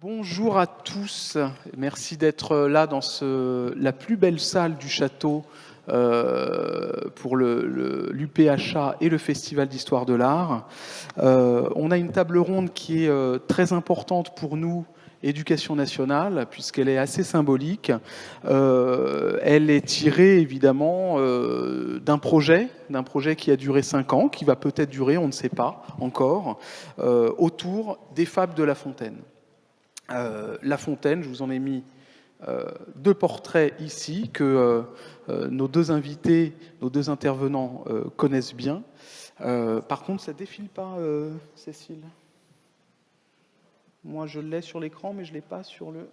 Bonjour à tous, merci d'être là dans la plus belle salle du château pour l'UPHA et le Festival d'Histoire de l'Art. On a une table ronde qui est très importante pour nous, Éducation nationale, puisqu'elle est assez symbolique. Elle est tirée évidemment d'un projet qui a duré 5 ans, qui va peut-être durer, on ne sait pas encore, autour des fables de La Fontaine. La Fontaine, je vous en ai mis 2 portraits ici que nos 2 invités, nos 2 intervenants connaissent bien. Par contre, ça ne défile pas, Cécile. Moi, je l'ai sur l'écran, mais je ne l'ai pas sur le...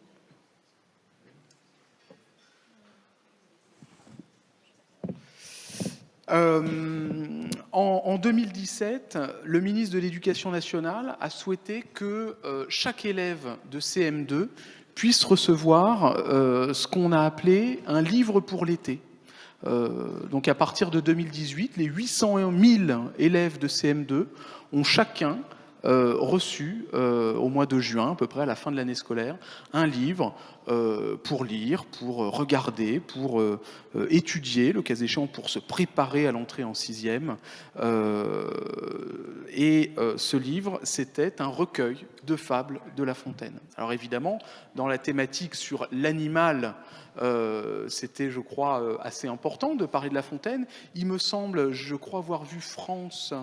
En 2017, le ministre de l'Éducation nationale a souhaité que chaque élève de CM2 puisse recevoir ce qu'on a appelé un livre pour l'été. Donc à partir de 2018, les 800 000 élèves de CM2 ont chacun reçu au mois de juin, à peu près à la fin de l'année scolaire, un livre pour lire, pour regarder, pour étudier, le cas échéant pour se préparer à l'entrée en 6e. Ce livre, c'était un recueil de fables de La Fontaine. Alors évidemment, dans la thématique sur l'animal, c'était, je crois, assez important de parler de La Fontaine. Il me semble, je crois avoir vu France...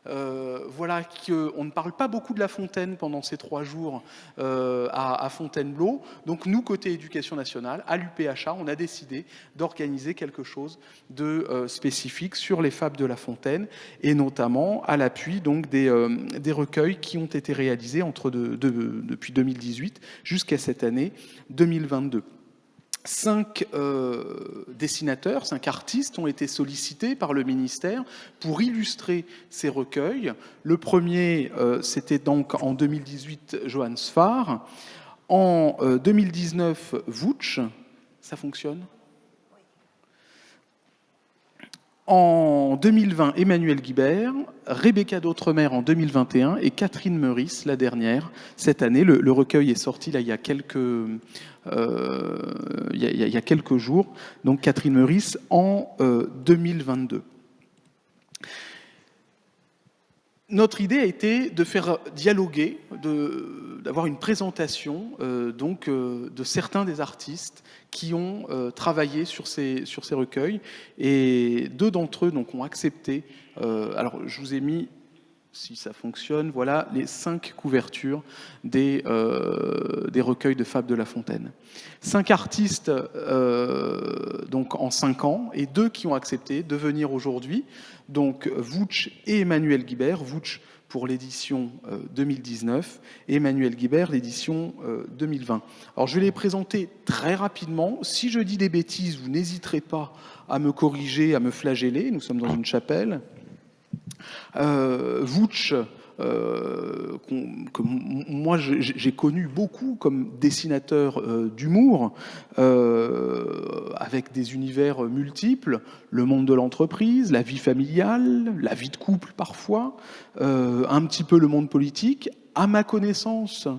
voilà qu'on ne parle pas beaucoup de La Fontaine pendant ces 3 jours à Fontainebleau. Donc nous, côté éducation nationale, à l'UPHA, on a décidé d'organiser quelque chose de spécifique sur les fables de La Fontaine, et notamment à l'appui donc des recueils qui ont été réalisés depuis 2018 jusqu'à cette année 2022. 5 dessinateurs, 5 artistes ont été sollicités par le ministère pour illustrer ces recueils. Le premier, c'était donc en 2018 Johann Sfar. En 2019, Wutsch. Ça fonctionne ? En 2020, Emmanuel Guibert, Rebecca d'Outremer en 2021 et Catherine Meurice, la dernière, cette année. Le recueil est sorti là, il y a quelques jours, donc Catherine Meurice en 2022. Notre idée a été de faire dialoguer, d'avoir une présentation de certains des artistes qui ont travaillé sur ces recueils, et 2 d'entre eux donc, ont accepté. Alors je vous ai mis, si ça fonctionne, voilà les 5 couvertures des recueils de fables de La Fontaine. 5 artistes donc en 5 ans, et 2 qui ont accepté de venir aujourd'hui. Donc Wutsch et Emmanuel Guibert. Wutsch pour l'édition 2019 et Emmanuel Guibert l'édition 2020. Alors je vais les présenter très rapidement. Si je dis des bêtises, vous n'hésiterez pas à me corriger, à me flageller. Nous sommes dans une chapelle. Wutsch, que moi j'ai connu beaucoup comme dessinateur d'humour, avec des univers multiples, le monde de l'entreprise, la vie familiale, la vie de couple parfois, un petit peu le monde politique. À ma connaissance,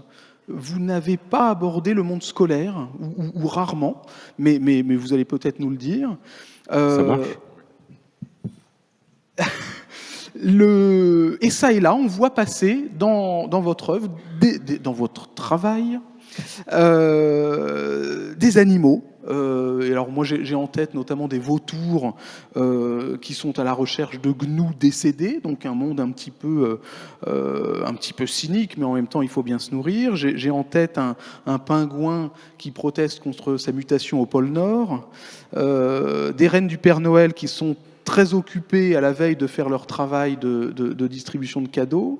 vous n'avez pas abordé le monde scolaire, ou rarement, mais vous allez peut-être nous le dire. Ça marche. Et ça et là, on voit passer dans votre œuvre, dans votre travail, des animaux. Et alors moi j'ai en tête notamment des vautours qui sont à la recherche de gnous décédés, donc un monde un petit peu cynique, mais en même temps il faut bien se nourrir. J'ai en tête un pingouin qui proteste contre sa mutation au pôle Nord, des reines du Père Noël qui sont très occupés à la veille de faire leur travail de distribution de cadeaux.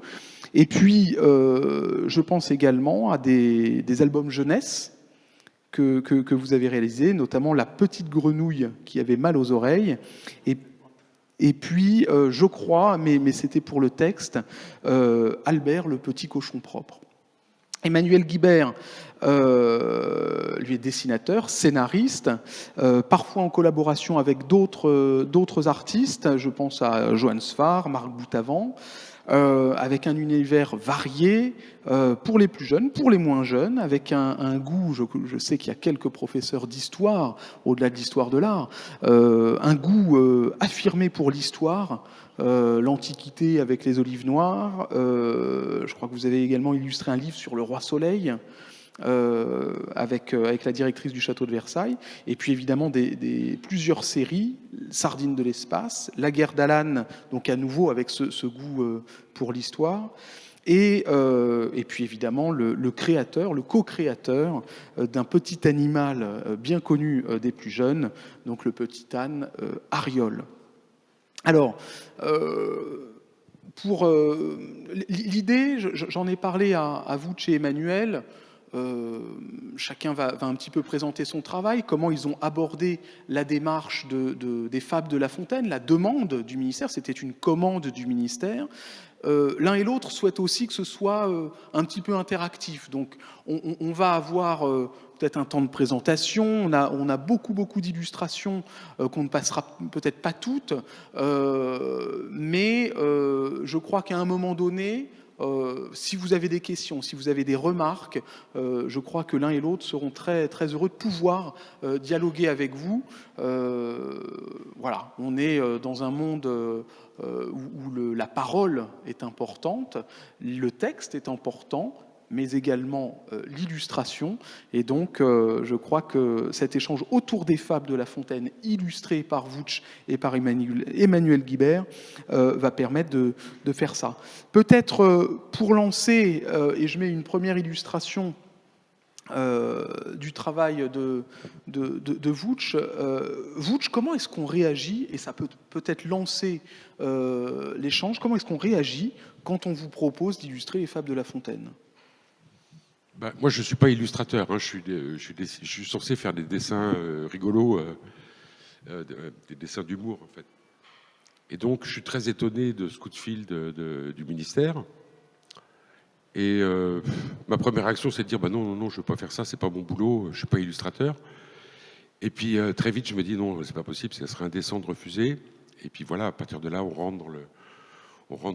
Et puis, je pense également à des albums jeunesse que vous avez réalisés, notamment La Petite Grenouille qui avait mal aux oreilles. Et puis, je crois, mais c'était pour le texte, Albert le Petit Cochon Propre. Emmanuel Guibert, lui est dessinateur, scénariste, parfois en collaboration avec d'autres artistes. Je pense à Johann Sfar, Marc Boutavant. avec un univers varié pour les plus jeunes, pour les moins jeunes, avec un goût, je sais qu'il y a quelques professeurs d'histoire, au-delà de l'histoire de l'art, un goût affirmé pour l'histoire, l'Antiquité avec les olives noires. Je crois que vous avez également illustré un livre sur le roi Soleil, avec la directrice du château de Versailles, et puis évidemment plusieurs séries, Sardines de l'espace, La guerre d'Alan, donc à nouveau avec ce goût pour l'histoire, et puis évidemment le créateur, le co-créateur d'un petit animal bien connu des plus jeunes, donc le petit âne Ariol. Alors, pour l'idée, j'en ai parlé à vous, chez Emmanuel. Chacun va un petit peu présenter son travail, comment ils ont abordé la démarche des Fables de La Fontaine, la demande du ministère, c'était une commande du ministère. L'un et l'autre souhaitent aussi que ce soit un petit peu interactif. Donc on va avoir peut-être un temps de présentation, on a beaucoup d'illustrations qu'on ne passera peut-être pas toutes, mais je crois qu'à un moment donné, si vous avez des questions, si vous avez des remarques, je crois que l'un et l'autre seront très, très heureux de pouvoir dialoguer avec vous. Voilà, on est dans un monde où la parole est importante, le texte est important, mais également l'illustration. Et donc, je crois que cet échange autour des Fables de La Fontaine, illustré par Vooch et par Emmanuel Guibert, va permettre de faire ça. Peut-être pour lancer, et je mets une première illustration du travail de Vooch. Vooch, comment est-ce qu'on réagit, et ça peut peut-être lancer l'échange, comment est-ce qu'on réagit quand on vous propose d'illustrer les Fables de La Fontaine ? Ben, moi, je ne suis pas illustrateur. Hein. Je suis censé faire des dessins rigolos, des dessins d'humour, en fait. Et donc, je suis très étonné de ce coup de fil du ministère. Et ma première réaction, c'est de dire bah non, je ne veux pas faire ça, c'est pas mon boulot, je ne suis pas illustrateur. Et puis, très vite, je me dis non, c'est pas possible, ça serait indécent de refuser. Et puis voilà, à partir de là, on rentre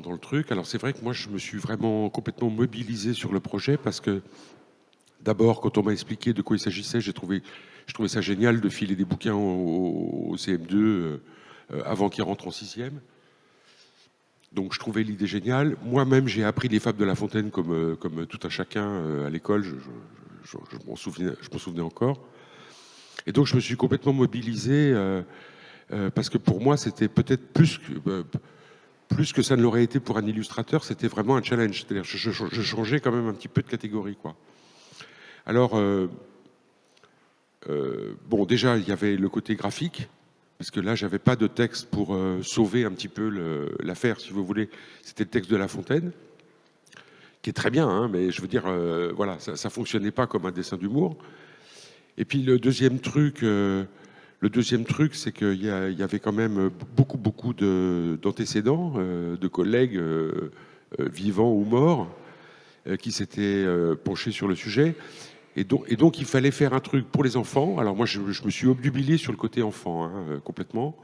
dans le truc. Alors, c'est vrai que moi, je me suis vraiment complètement mobilisé sur le projet parce que d'abord, quand on m'a expliqué de quoi il s'agissait, je trouvais ça génial de filer des bouquins au CM2 avant qu'ils rentrent en 6e. Donc je trouvais l'idée géniale. Moi-même, j'ai appris les Fables de La Fontaine comme tout un chacun à l'école. Je m'en souvenais encore. Et donc je me suis complètement mobilisé parce que pour moi, c'était peut-être plus que ça ne l'aurait été pour un illustrateur. C'était vraiment un challenge. C'est-à-dire je changeais quand même un petit peu de catégorie, quoi. Alors, bon, déjà, il y avait le côté graphique, parce que là, j'avais pas de texte pour sauver un petit peu l'affaire, si vous voulez. C'était le texte de La Fontaine, qui est très bien, hein, mais je veux dire, voilà, ça fonctionnait pas comme un dessin d'humour. Et puis le deuxième truc, c'est qu'il y avait quand même beaucoup d'antécédents, de collègues vivants ou morts, qui s'étaient penchés sur le sujet. Et donc, il fallait faire un truc pour les enfants. Alors moi, je me suis obnubilé sur le côté enfant, hein, complètement,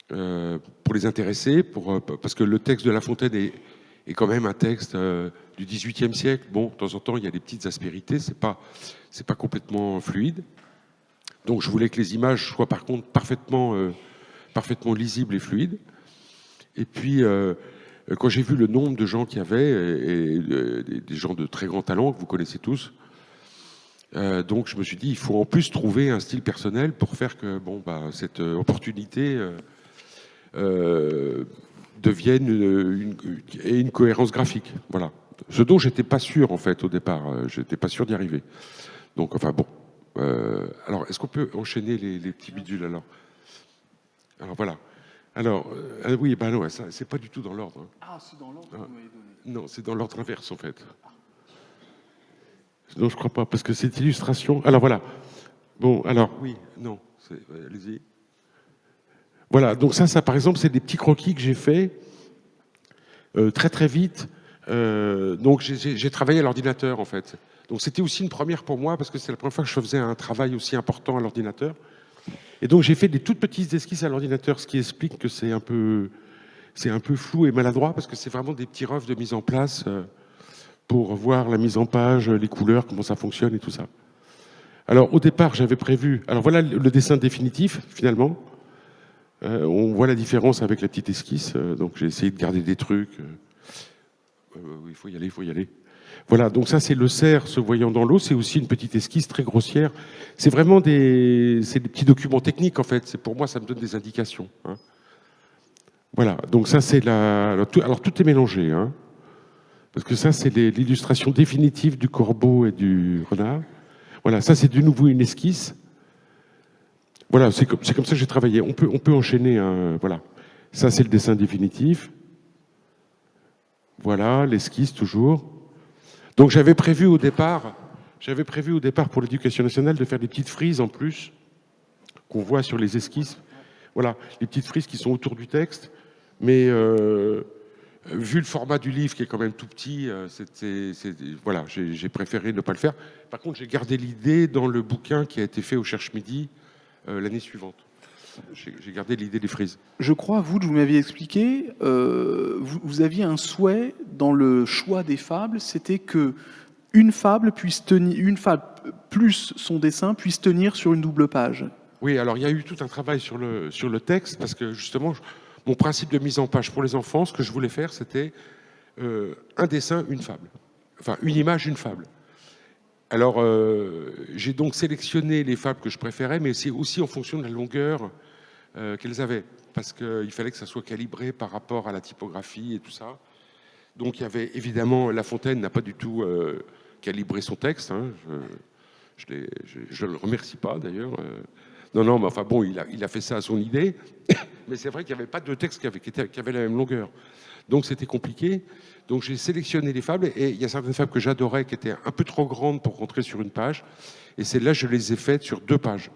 pour les intéresser, parce que le texte de La Fontaine est quand même un texte du XVIIIe siècle. Bon, de temps en temps, il y a des petites aspérités, c'est pas complètement fluide. Donc, je voulais que les images soient par contre parfaitement lisibles et fluides. Et puis, quand j'ai vu le nombre de gens qu'il y avait, et des gens de très grand talent que vous connaissez tous, donc je me suis dit, il faut en plus trouver un style personnel pour faire que cette opportunité devienne une cohérence graphique. Voilà. Ce dont j'étais pas sûr en fait au départ, j'étais pas sûr d'y arriver. Donc enfin bon. Alors est-ce qu'on peut enchaîner les petits bidules alors voilà. Alors oui, non, ça c'est pas du tout dans l'ordre. Hein. Ah, c'est dans l'ordre que vous m'avez donné. Non, c'est dans l'ordre inverse en fait. Non, je crois pas, parce que cette illustration... Alors voilà. Bon, alors, oui, non, allez-y. Voilà, donc ça par exemple, c'est des petits croquis que j'ai faits très vite. Donc j'ai travaillé à l'ordinateur en fait. Donc c'était aussi une première pour moi, parce que c'est la première fois que je faisais un travail aussi important à l'ordinateur. Et donc j'ai fait des toutes petites esquisses à l'ordinateur, ce qui explique que c'est un peu c'est un peu flou et maladroit parce que c'est vraiment des petits refs de mise en place pour voir la mise en page, les couleurs, comment ça fonctionne et tout ça. Alors au départ, j'avais prévu... Alors voilà le dessin définitif, finalement. On voit la différence avec la petite esquisse. Donc j'ai essayé de garder des trucs. Il faut y aller, il faut y aller. Voilà, donc ça c'est le cerf se voyant dans l'eau. C'est aussi une petite esquisse très grossière. C'est vraiment des petits documents techniques en fait. Pour moi, ça me donne des indications. Hein. Voilà, donc ça c'est alors tout est mélangé. Hein. Parce que ça c'est l'illustration définitive du corbeau et du renard. Voilà, ça c'est de nouveau une esquisse. Voilà, c'est comme ça que j'ai travaillé. On peut enchaîner. Voilà, ça c'est le dessin définitif. Voilà, l'esquisse toujours. Donc j'avais prévu au départ pour l'éducation nationale de faire des petites frises en plus qu'on voit sur les esquisses. Voilà, les petites frises qui sont autour du texte. Mais vu le format du livre qui est quand même tout petit, voilà, j'ai préféré ne pas le faire. Par contre, j'ai gardé l'idée dans le bouquin qui a été fait au Cherche Midi l'année suivante. J'ai gardé l'idée des frises. Je crois, vous m'aviez expliqué, vous aviez un souhait dans le choix des fables, c'était que une fable plus son dessin puisse tenir sur une double page. Oui, alors il y a eu tout un travail sur le texte parce que justement, mon principe de mise en page pour les enfants, ce que je voulais faire, c'était un dessin, une fable. Enfin, une image, une fable. Alors, j'ai donc sélectionné les fables que je préférais, mais c'est aussi en fonction de la longueur qu'elles avaient, parce qu'il fallait que ça soit calibré par rapport à la typographie et tout ça. Donc, il y avait évidemment, La Fontaine n'a pas du tout calibré son texte. Hein. Je le remercie pas d'ailleurs. Non, mais enfin bon, il a fait ça à son idée. Mais c'est vrai qu'il n'y avait pas de texte qui avait la même longueur. Donc c'était compliqué. Donc j'ai sélectionné les fables et il y a certaines fables que j'adorais qui étaient un peu trop grandes pour rentrer sur une page. Et celles-là, je les ai faites sur 2 pages.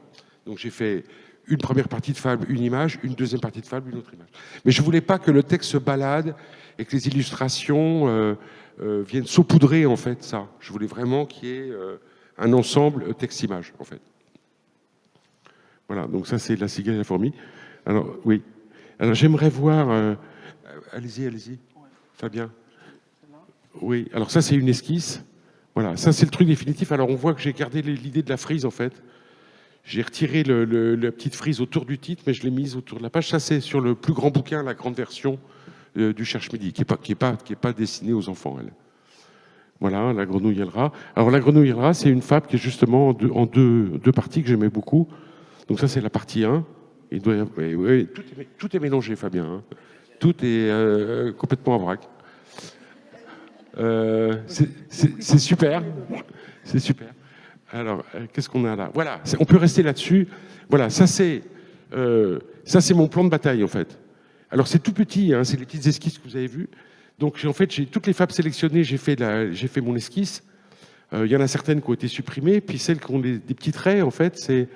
Donc j'ai fait une première partie de fable, une image, une deuxième partie de fable, une autre image. Mais je ne voulais pas que le texte se balade et que les illustrations viennent saupoudrer en fait ça. Je voulais vraiment qu'il y ait un ensemble texte-image en fait. Voilà, donc ça c'est la cigale et la fourmi. Alors oui. Alors j'aimerais voir... allez-y. Fabien. Oui, alors ça c'est une esquisse. Voilà, ça c'est le truc définitif. Alors on voit que j'ai gardé l'idée de la frise en fait. J'ai retiré la petite frise autour du titre, mais je l'ai mise autour de la page. Ça c'est sur le plus grand bouquin, la grande version du Cherche Midi, qui est pas destinée aux enfants, elle. Voilà, la grenouille et le rat. Alors la grenouille et le rat, c'est une fable qui est justement en deux parties que j'aimais beaucoup. Donc ça c'est la partie 1. Tout est mélangé, Fabien. Hein. Tout est complètement en vrac. C'est super. C'est super. Alors, qu'est-ce qu'on a là? Voilà, on peut rester là-dessus. Voilà, ça c'est mon plan de bataille en fait. Alors c'est tout petit, hein, c'est les petites esquisses que vous avez vues. Donc en fait, j'ai toutes les fables sélectionnées, j'ai fait mon esquisse. Il y en a certaines qui ont été supprimées, puis celles qui ont des petits traits, en fait, c'est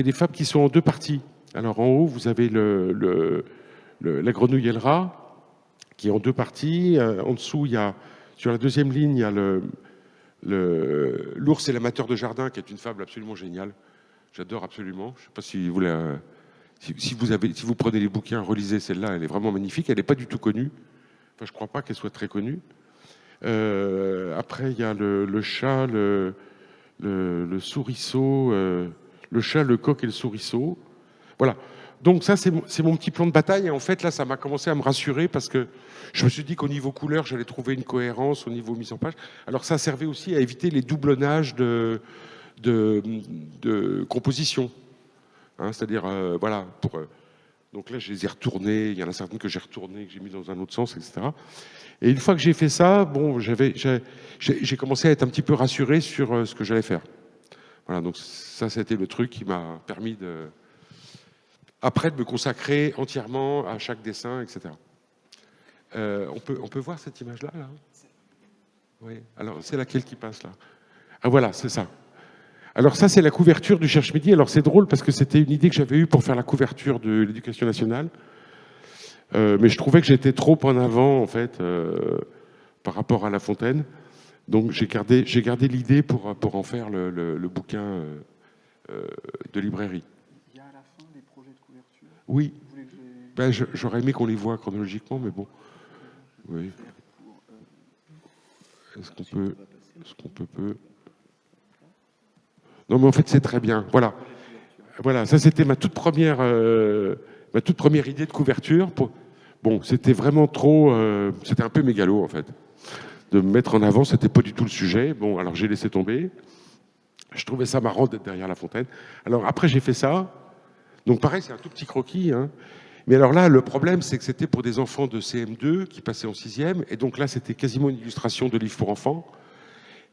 les fables qui sont en 2 parties. Alors en haut, vous avez la grenouille et le rat, qui est en 2 parties. En dessous, il y a, sur la deuxième ligne, il y a l'ours et l'amateur de jardin, qui est une fable absolument géniale. J'adore absolument. Je ne sais pas si si vous prenez les bouquins, relisez celle-là, elle est vraiment magnifique. Elle n'est pas du tout connue. Enfin, je ne crois pas qu'elle soit très connue. Après, il y a le chat, le souriceau, le chat, le coq et le souriceau. Voilà. Donc ça, c'est mon petit plan de bataille. Et en fait, là, ça m'a commencé à me rassurer parce que je me suis dit qu'au niveau couleur, j'allais trouver une cohérence au niveau mise en page. Alors ça servait aussi à éviter les doublonnages de composition. Hein, c'est-à-dire, voilà, donc là, je les ai retournés. Il y en a certaines que j'ai retournées, que j'ai mis dans un autre sens, etc. Et une fois que j'ai fait ça, bon, j'ai commencé à être un petit peu rassuré sur ce que j'allais faire. Voilà, donc ça, c'était le truc qui m'a permis après de me consacrer entièrement à chaque dessin, etc. On peut voir cette image-là, là? Oui. Alors, c'est laquelle qui passe, là? Ah, voilà, c'est ça. Alors ça, c'est la couverture du Cherche Midi. Alors c'est drôle parce que c'était une idée que j'avais eue pour faire la couverture de l'Éducation nationale. Mais je trouvais que j'étais trop en avant, en fait, par rapport à La Fontaine. Donc j'ai gardé l'idée pour en faire le bouquin de librairie. Il y a à la fin des projets de couverture. Oui. Ben, j'aurais aimé qu'on les voit chronologiquement, mais bon. Oui. Est-ce qu'on peut... Non, mais en fait, c'est très bien. Voilà. Voilà, ça, c'était ma toute première idée de couverture. Bon, c'était vraiment trop... c'était un peu mégalo, en fait. De me mettre en avant, c'était pas du tout le sujet. Bon, alors j'ai laissé tomber. Je trouvais ça marrant d'être derrière la fontaine. Alors après, j'ai fait ça. Donc pareil, c'est un tout petit croquis, hein. Mais alors là, le problème, c'est que c'était pour des enfants de CM2 qui passaient en 6e. Et donc là, c'était quasiment une illustration de livre pour enfants.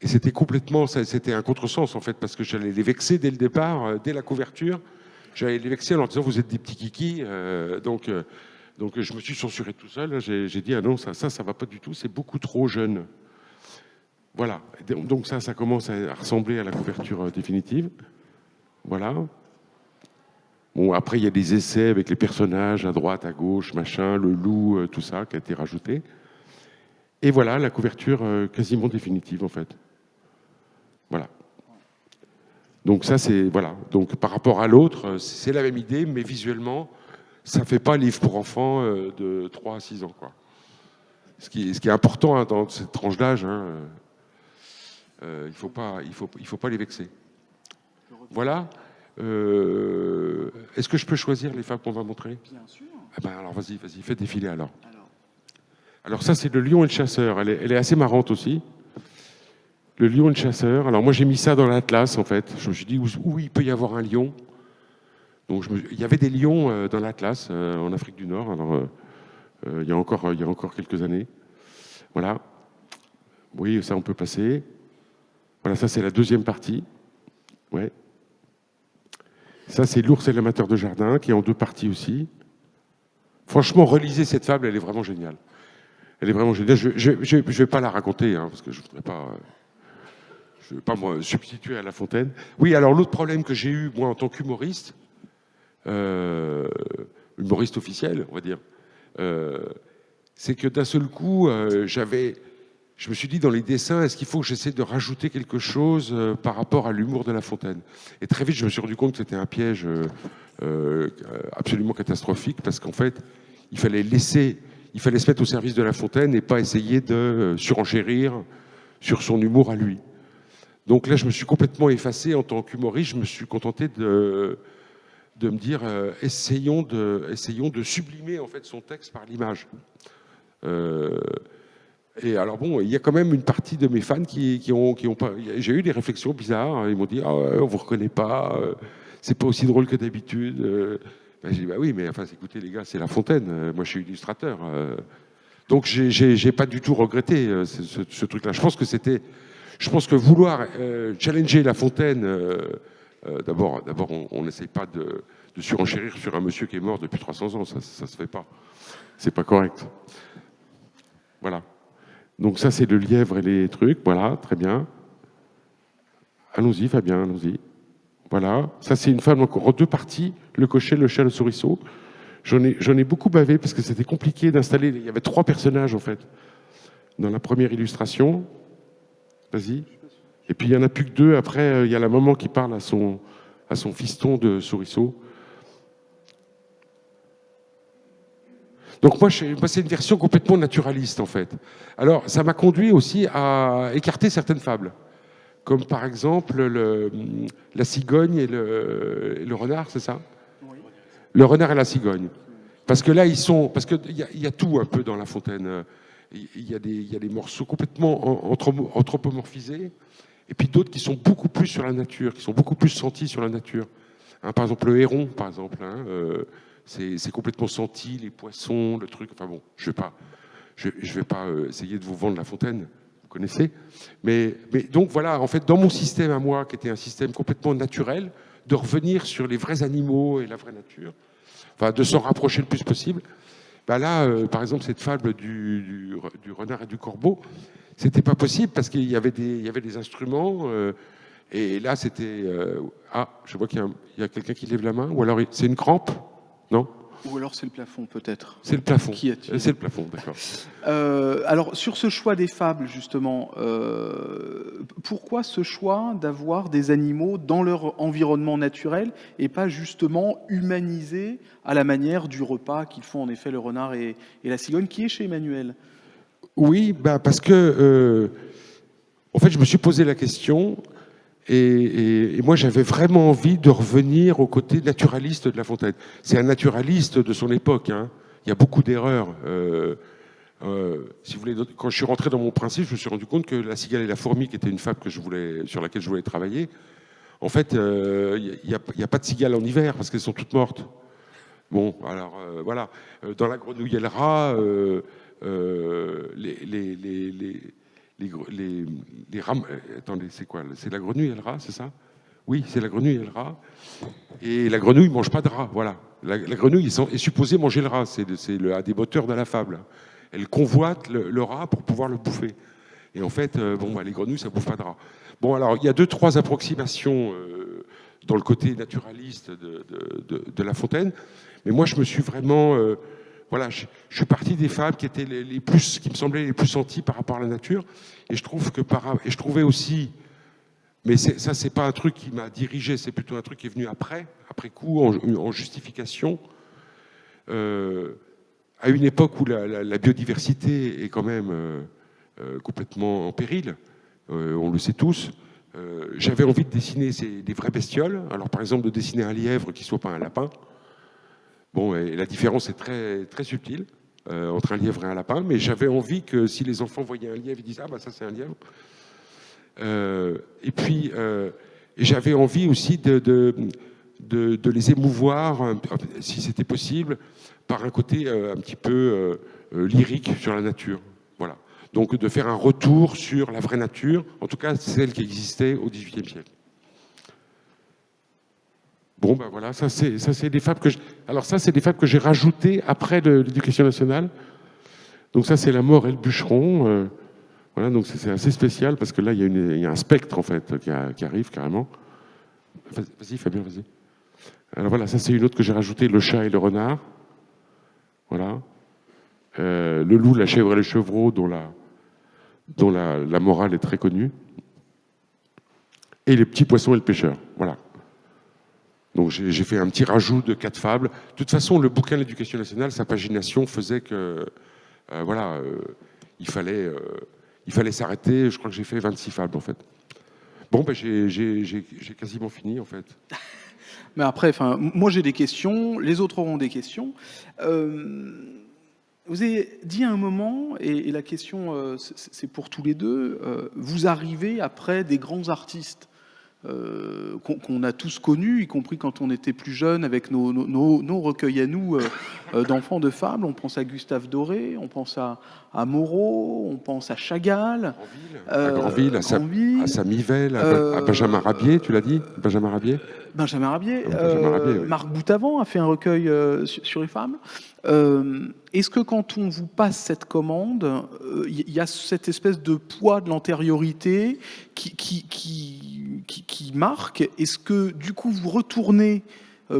Et c'était complètement, c'était un contresens en fait, parce que j'allais les vexer dès le départ, dès la couverture. J'allais les vexer en leur disant vous êtes des petits kikis. Donc je me suis censuré tout seul. J'ai dit ah non, ça va pas du tout, c'est beaucoup trop jeune. Voilà. Donc ça commence à ressembler à la couverture définitive. Voilà. Bon, après, il y a des essais avec les personnages à droite, à gauche, machin, le loup, tout ça qui a été rajouté. Et voilà, la couverture quasiment définitive, en fait. Voilà. Donc ça, c'est... Voilà. Donc par rapport à l'autre, c'est la même idée, mais visuellement, ça ne fait pas livre pour enfants de 3 à 6 ans, quoi. Ce qui est important hein, dans cette tranche d'âge, hein, il ne faut pas les vexer. Voilà. Est-ce que je peux choisir les fables qu'on va montrer? Bien sûr. Eh ben, alors vas-y, fais défiler alors. Alors ça, c'est le lion et le chasseur. Elle est assez marrante aussi. Le lion et le chasseur. Alors moi, j'ai mis ça dans l'Atlas, en fait. Je me suis dit où il peut y avoir un lion. Donc il y avait des lions dans l'Atlas, en Afrique du Nord. Alors, il y a encore quelques années. Voilà. Oui, ça, on peut passer. Voilà, ça, c'est la deuxième partie. Ouais. Ça, c'est l'ours et l'amateur de jardin, qui est en 2 parties aussi. Franchement, relisez cette fable, elle est vraiment géniale. Elle est vraiment géniale. Je ne vais pas la raconter, hein, parce que je ne voudrais pas... je ne vais pas me substituer à La Fontaine. Oui, alors l'autre problème que j'ai eu, moi, en tant qu'humoriste, humoriste officiel, on va dire, c'est que d'un seul coup, je me suis dit dans les dessins, est-ce qu'il faut que j'essaie de rajouter quelque chose par rapport à l'humour de La Fontaine? Et très vite, je me suis rendu compte que c'était un piège absolument catastrophique, parce qu'en fait, il fallait se mettre au service de La Fontaine et pas essayer de surenchérir sur son humour à lui. Donc là, je me suis complètement effacé en tant qu'humoriste. Je me suis contenté de me dire, essayons de sublimer en fait son texte par l'image. Et alors bon, il y a quand même une partie de mes fans qui ont pas. J'ai eu des réflexions bizarres. Ils m'ont dit, ah ouais, on vous reconnaît pas, c'est pas aussi drôle que d'habitude. Ben, j'ai dit, bah oui, mais enfin, écoutez les gars, c'est La Fontaine. Moi, je suis illustrateur. Donc, j'ai pas du tout regretté ce truc-là. Je pense que vouloir challenger La Fontaine, d'abord, on n'essaye pas de surenchérir sur un monsieur qui est mort depuis 300 ans. Ça se fait pas. C'est pas correct. Voilà. Donc ça, c'est le lièvre et les trucs. Voilà, très bien. Allons-y, Fabien, allons-y. Voilà. Ça, c'est une femme encore en 2 parties. Le cocher, le chat, le souriceau. J'en ai beaucoup bavé parce que c'était compliqué d'installer. Il y avait 3 personnages, en fait, dans la première illustration. Vas-y. Et puis, il n'y en a plus que 2. Après, il y a la maman qui parle à son fiston de souriceau. Donc moi, c'est une version complètement naturaliste, en fait. Alors, ça m'a conduit aussi à écarter certaines fables, comme par exemple la cigogne et le renard, c'est ça? Oui. Le renard et la cigogne. Parce que là, parce qu'il y a tout un peu dans La Fontaine. Il y a des morceaux complètement anthropomorphisés, et puis d'autres qui sont beaucoup plus sur la nature, qui sont beaucoup plus sentis sur la nature. Hein, par exemple, le héron, par exemple, hein, c'est complètement senti, les poissons, le truc. Enfin bon, je vais pas essayer de vous vendre La Fontaine, vous connaissez. Mais donc voilà, en fait, dans mon système à moi, qui était un système complètement naturel, de revenir sur les vrais animaux et la vraie nature, enfin de s'en rapprocher le plus possible. Ben là, par exemple, cette fable du renard et du corbeau, c'était pas possible parce qu'il y avait des instruments. Et là, c'était... je vois qu'il y a quelqu'un qui lève la main. Ou alors, c'est une crampe? Non? Ou alors c'est le plafond, peut-être. C'est le plafond. Qui a-t-il ? C'est le plafond, d'accord. Alors, sur ce choix des fables, justement, pourquoi ce choix d'avoir des animaux dans leur environnement naturel et pas justement humanisés à la manière du repas qu'ils font en effet le renard et la cigogne, qui est chez Emmanuel ? Oui, parce que, en fait, je me suis posé la question et moi, j'avais vraiment envie de revenir au côté naturaliste de La Fontaine. C'est un naturaliste de son époque, hein. Il y a beaucoup d'erreurs. Si vous voulez, quand je suis rentré dans mon principe, je me suis rendu compte que La cigale et la fourmi, qui était une fable sur laquelle je voulais travailler, en fait, il n'y a pas de cigales en hiver parce qu'elles sont toutes mortes. Bon, alors voilà. Dans La grenouille et le rat, les rames. Attendez, c'est quoi? C'est la grenouille et le rat, c'est ça? Oui, c'est la grenouille et le rat. Et la grenouille ne mange pas de rat, voilà. La grenouille est supposée manger le rat, c'est un des moteurs de la fable. Elle convoite le rat pour pouvoir le bouffer. Et en fait, les grenouilles, ça ne bouffe pas de rat. Bon, alors, il y a 2-3 approximations dans le côté naturaliste de La Fontaine. Mais moi, je me suis vraiment... je suis parti des fables qui étaient qui me semblaient les plus senties par rapport à la nature. Et je trouvais aussi... Mais ça, c'est pas un truc qui m'a dirigé, c'est plutôt un truc qui est venu après coup, en justification. À une époque où la biodiversité est quand même complètement en péril, on le sait tous, j'avais envie de dessiner des vraies bestioles. Alors, par exemple, de dessiner un lièvre qui ne soit pas un lapin. Bon, et la différence est très, très subtile entre un lièvre et un lapin, mais j'avais envie que si les enfants voyaient un lièvre, ils disent « Ah, ça, c'est un lièvre ». Et puis, j'avais envie aussi de les émouvoir, si c'était possible, par un côté un petit peu lyrique sur la nature. Voilà. Donc, de faire un retour sur la vraie nature, en tout cas celle qui existait au XVIIIe siècle. Bon, voilà, ça c'est des fables que j'ai rajoutées après l'Éducation nationale. Donc ça, c'est La mort et le bûcheron. Voilà, donc c'est assez spécial parce que là, il y a un spectre en fait qui arrive carrément. Vas-y, Fabien, vas-y. Alors voilà, ça c'est une autre que j'ai rajoutée, Le chat et le renard. Voilà. Le loup, la chèvre et le chevreau, dont la morale est très connue. Et les petits poissons et le pêcheur. Voilà. Donc j'ai fait un petit rajout de 4 fables. De toute façon, le bouquin de l'Éducation nationale, sa pagination faisait que, il fallait s'arrêter. Je crois que j'ai fait 26 fables, en fait. Bon, j'ai quasiment fini, en fait. Mais après, moi j'ai des questions, les autres auront des questions. Vous avez dit à un moment, et la question c'est pour tous les deux, vous arrivez après des grands artistes qu'on a tous connus, y compris quand on était plus jeune, avec nos recueils à nous d'enfants de fables. On pense à Gustave Doré, on pense à Moreau, on pense à Chagall, à Granville, à Samy Vell, à Benjamin Rabier, tu l'as dit, Benjamin Rabier. Benjamin Rabier, oui. Marc Boutavant a fait un recueil sur les femmes. Est-ce que quand on vous passe cette commande, il y a cette espèce de poids de l'antériorité qui marque? Est-ce que du coup vous retournez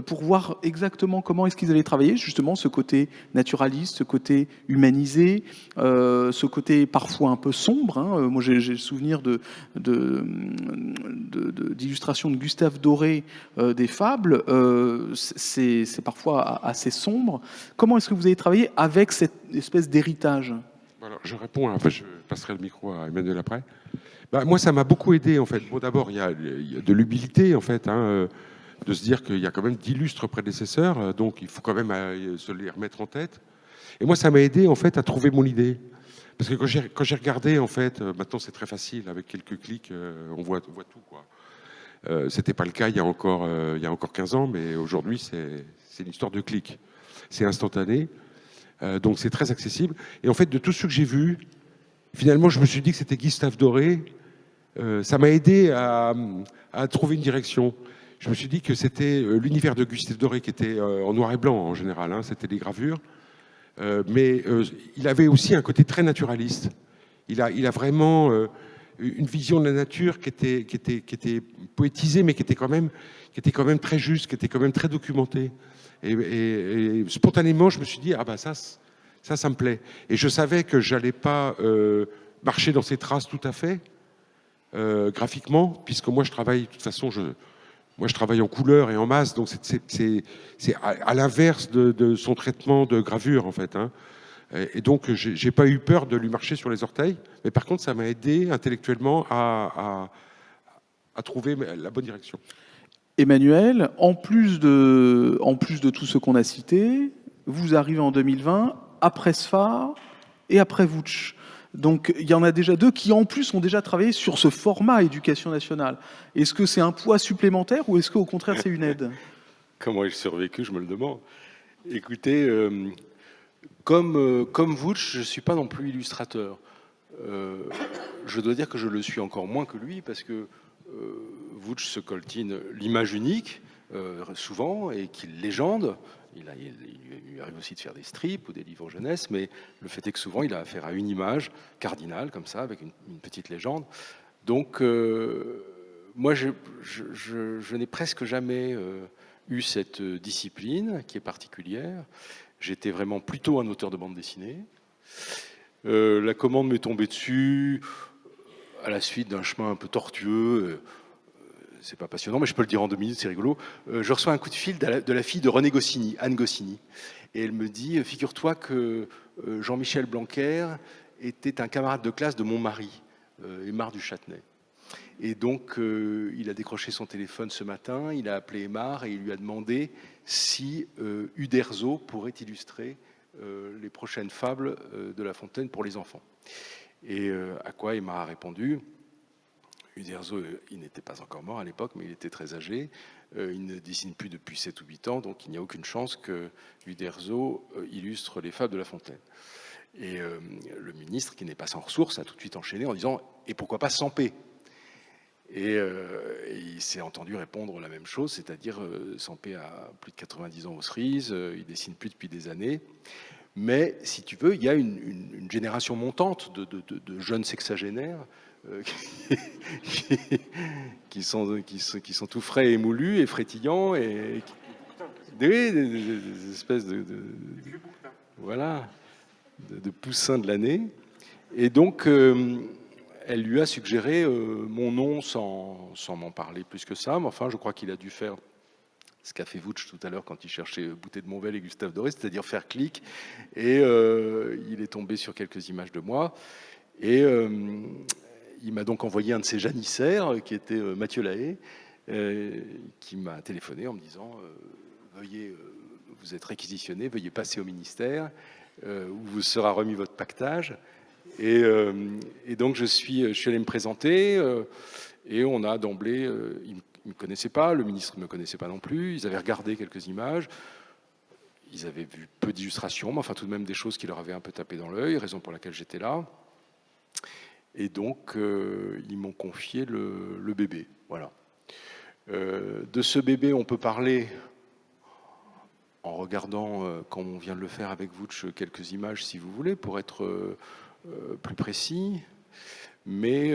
pour voir exactement comment est-ce qu'ils allaient travailler, justement, ce côté naturaliste, ce côté humanisé, ce côté parfois un peu sombre, hein. Moi, j'ai le souvenir d'illustrations de Gustave Doré des fables. C'est parfois assez sombre. Comment est-ce que vous avez travaillé avec cette espèce d'héritage? Alors, je réponds, je passerai le micro à Emmanuel après. Moi, ça m'a beaucoup aidé, en fait. Bon, d'abord, il y a de l'humilité, en fait, de se dire qu'il y a quand même d'illustres prédécesseurs, donc il faut quand même se les remettre en tête. Et moi, ça m'a aidé, en fait, à trouver mon idée. Parce que quand j'ai regardé, en fait, maintenant c'est très facile, avec quelques clics, on voit tout, quoi. C'était pas le cas il y a encore 15 ans, mais aujourd'hui, c'est une histoire de clics. C'est instantané, donc c'est très accessible. Et en fait, de tout ce que j'ai vu, finalement, je me suis dit que c'était Gustave Doré. Ça m'a aidé à trouver une direction. Je me suis dit que c'était l'univers de Gustave Doré qui était en noir et blanc en général, hein, c'était des gravures. Mais il avait aussi un côté très naturaliste. Il a vraiment une vision de la nature qui était poétisé, mais qui était quand même très juste, qui était quand même très documenté. Et spontanément, je me suis dit, ah bah ça me plaît. Et je savais que j'allais pas marcher dans ses traces tout à fait, graphiquement, puisque moi je travaille, de toute façon, moi je travaille en couleur et en masse, donc c'est à l'inverse de son traitement de gravure, en fait. Hein. Et donc, j'ai pas eu peur de lui marcher sur les orteils, mais par contre, ça m'a aidé intellectuellement à trouver la bonne direction. Emmanuel, en plus de tout ce qu'on a cité, vous arrivez en 2020 après SFAR et après Vouch. Donc il y en a déjà deux qui en plus ont déjà travaillé sur ce format éducation nationale. Est-ce que c'est un poids supplémentaire ou est-ce qu'au contraire c'est une aide? Comment ai-je survécu, je me le demande. Écoutez, comme Vouch, je ne suis pas non plus illustrateur. Je dois dire que je le suis encore moins que lui, parce que Vouch se coltine l'image unique, souvent, et qu'il légende. Il lui arrive aussi de faire des strips ou des livres jeunesse, mais le fait est que souvent, il a affaire à une image cardinale, comme ça, avec une petite légende. Donc, moi, je n'ai presque jamais eu cette discipline qui est particulière. J'étais vraiment plutôt un auteur de bande dessinée. La commande m'est tombée dessus à la suite d'un chemin un peu tortueux. C'est pas passionnant, mais je peux le dire en 2 minutes, c'est rigolo. Je reçois un coup de fil de la fille de René Goscinny, Anne Goscinny. Et elle me dit, figure-toi que Jean-Michel Blanquer était un camarade de classe de mon mari, Aymar du Châtenay. Et donc, il a décroché son téléphone ce matin, il a appelé Aymar et il lui a demandé si Uderzo pourrait illustrer les prochaines fables de La Fontaine pour les enfants. Et à quoi Aymar a répondu, Uderzo, il n'était pas encore mort à l'époque, mais il était très âgé. Il ne dessine plus depuis 7 ou 8 ans, donc il n'y a aucune chance que Uderzo illustre les fables de La Fontaine. Et le ministre, qui n'est pas sans ressources, a tout de suite enchaîné en disant « Et pourquoi pas Sampé ?» Et il s'est entendu répondre la même chose, c'est-à-dire Sampé a plus de 90 ans aux cerises, il dessine plus depuis des années. Mais si tu veux, il y a une génération montante de jeunes sexagénaires qui sont tout frais et moulus et frétillants et des espèces voilà, de poussins de l'année. Et donc, elle lui a suggéré mon nom sans m'en parler plus que ça. Mais enfin, je crois qu'il a dû faire ce qu'a fait Vouch tout à l'heure quand il cherchait Boutet de Monvel et Gustave Doré, c'est-à-dire faire clic. Et il est tombé sur quelques images de moi. Et il m'a donc envoyé un de ses janissaires, qui était Mathieu Lahaye, qui m'a téléphoné en me disant veuillez, vous êtes réquisitionné, veuillez passer au ministère, où vous sera remis votre pactage. Et donc je suis allé me présenter, et on a d'emblée, ils ne me connaissaient pas, le ministre ne me connaissait pas non plus, ils avaient regardé quelques images, ils avaient vu peu d'illustrations, mais enfin tout de même des choses qui leur avaient un peu tapé dans l'œil, raison pour laquelle j'étais là. Et donc ils m'ont confié le bébé, voilà. De ce bébé, on peut parler en regardant, comme on vient de le faire avec Vouch, quelques images si vous voulez, pour être plus précis, mais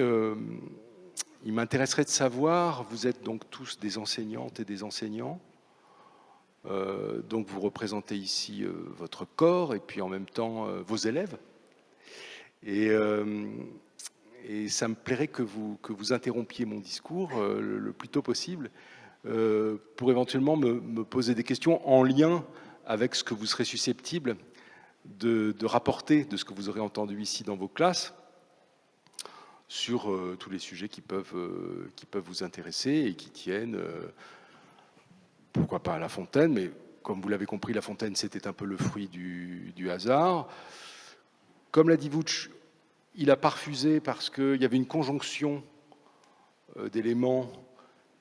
il m'intéresserait de savoir, vous êtes donc tous des enseignantes et des enseignants, donc vous représentez ici votre corps et puis en même temps vos élèves, et ça me plairait que vous interrompiez mon discours le plus tôt possible pour éventuellement me poser des questions en lien avec ce que vous serez susceptible de rapporter de ce que vous aurez entendu ici dans vos classes sur tous les sujets qui peuvent vous intéresser et qui tiennent, pourquoi pas à La Fontaine, mais comme vous l'avez compris, La Fontaine, c'était un peu le fruit du hasard. Comme l'a dit Vouch, il a pas refusé parce qu'il y avait une conjonction d'éléments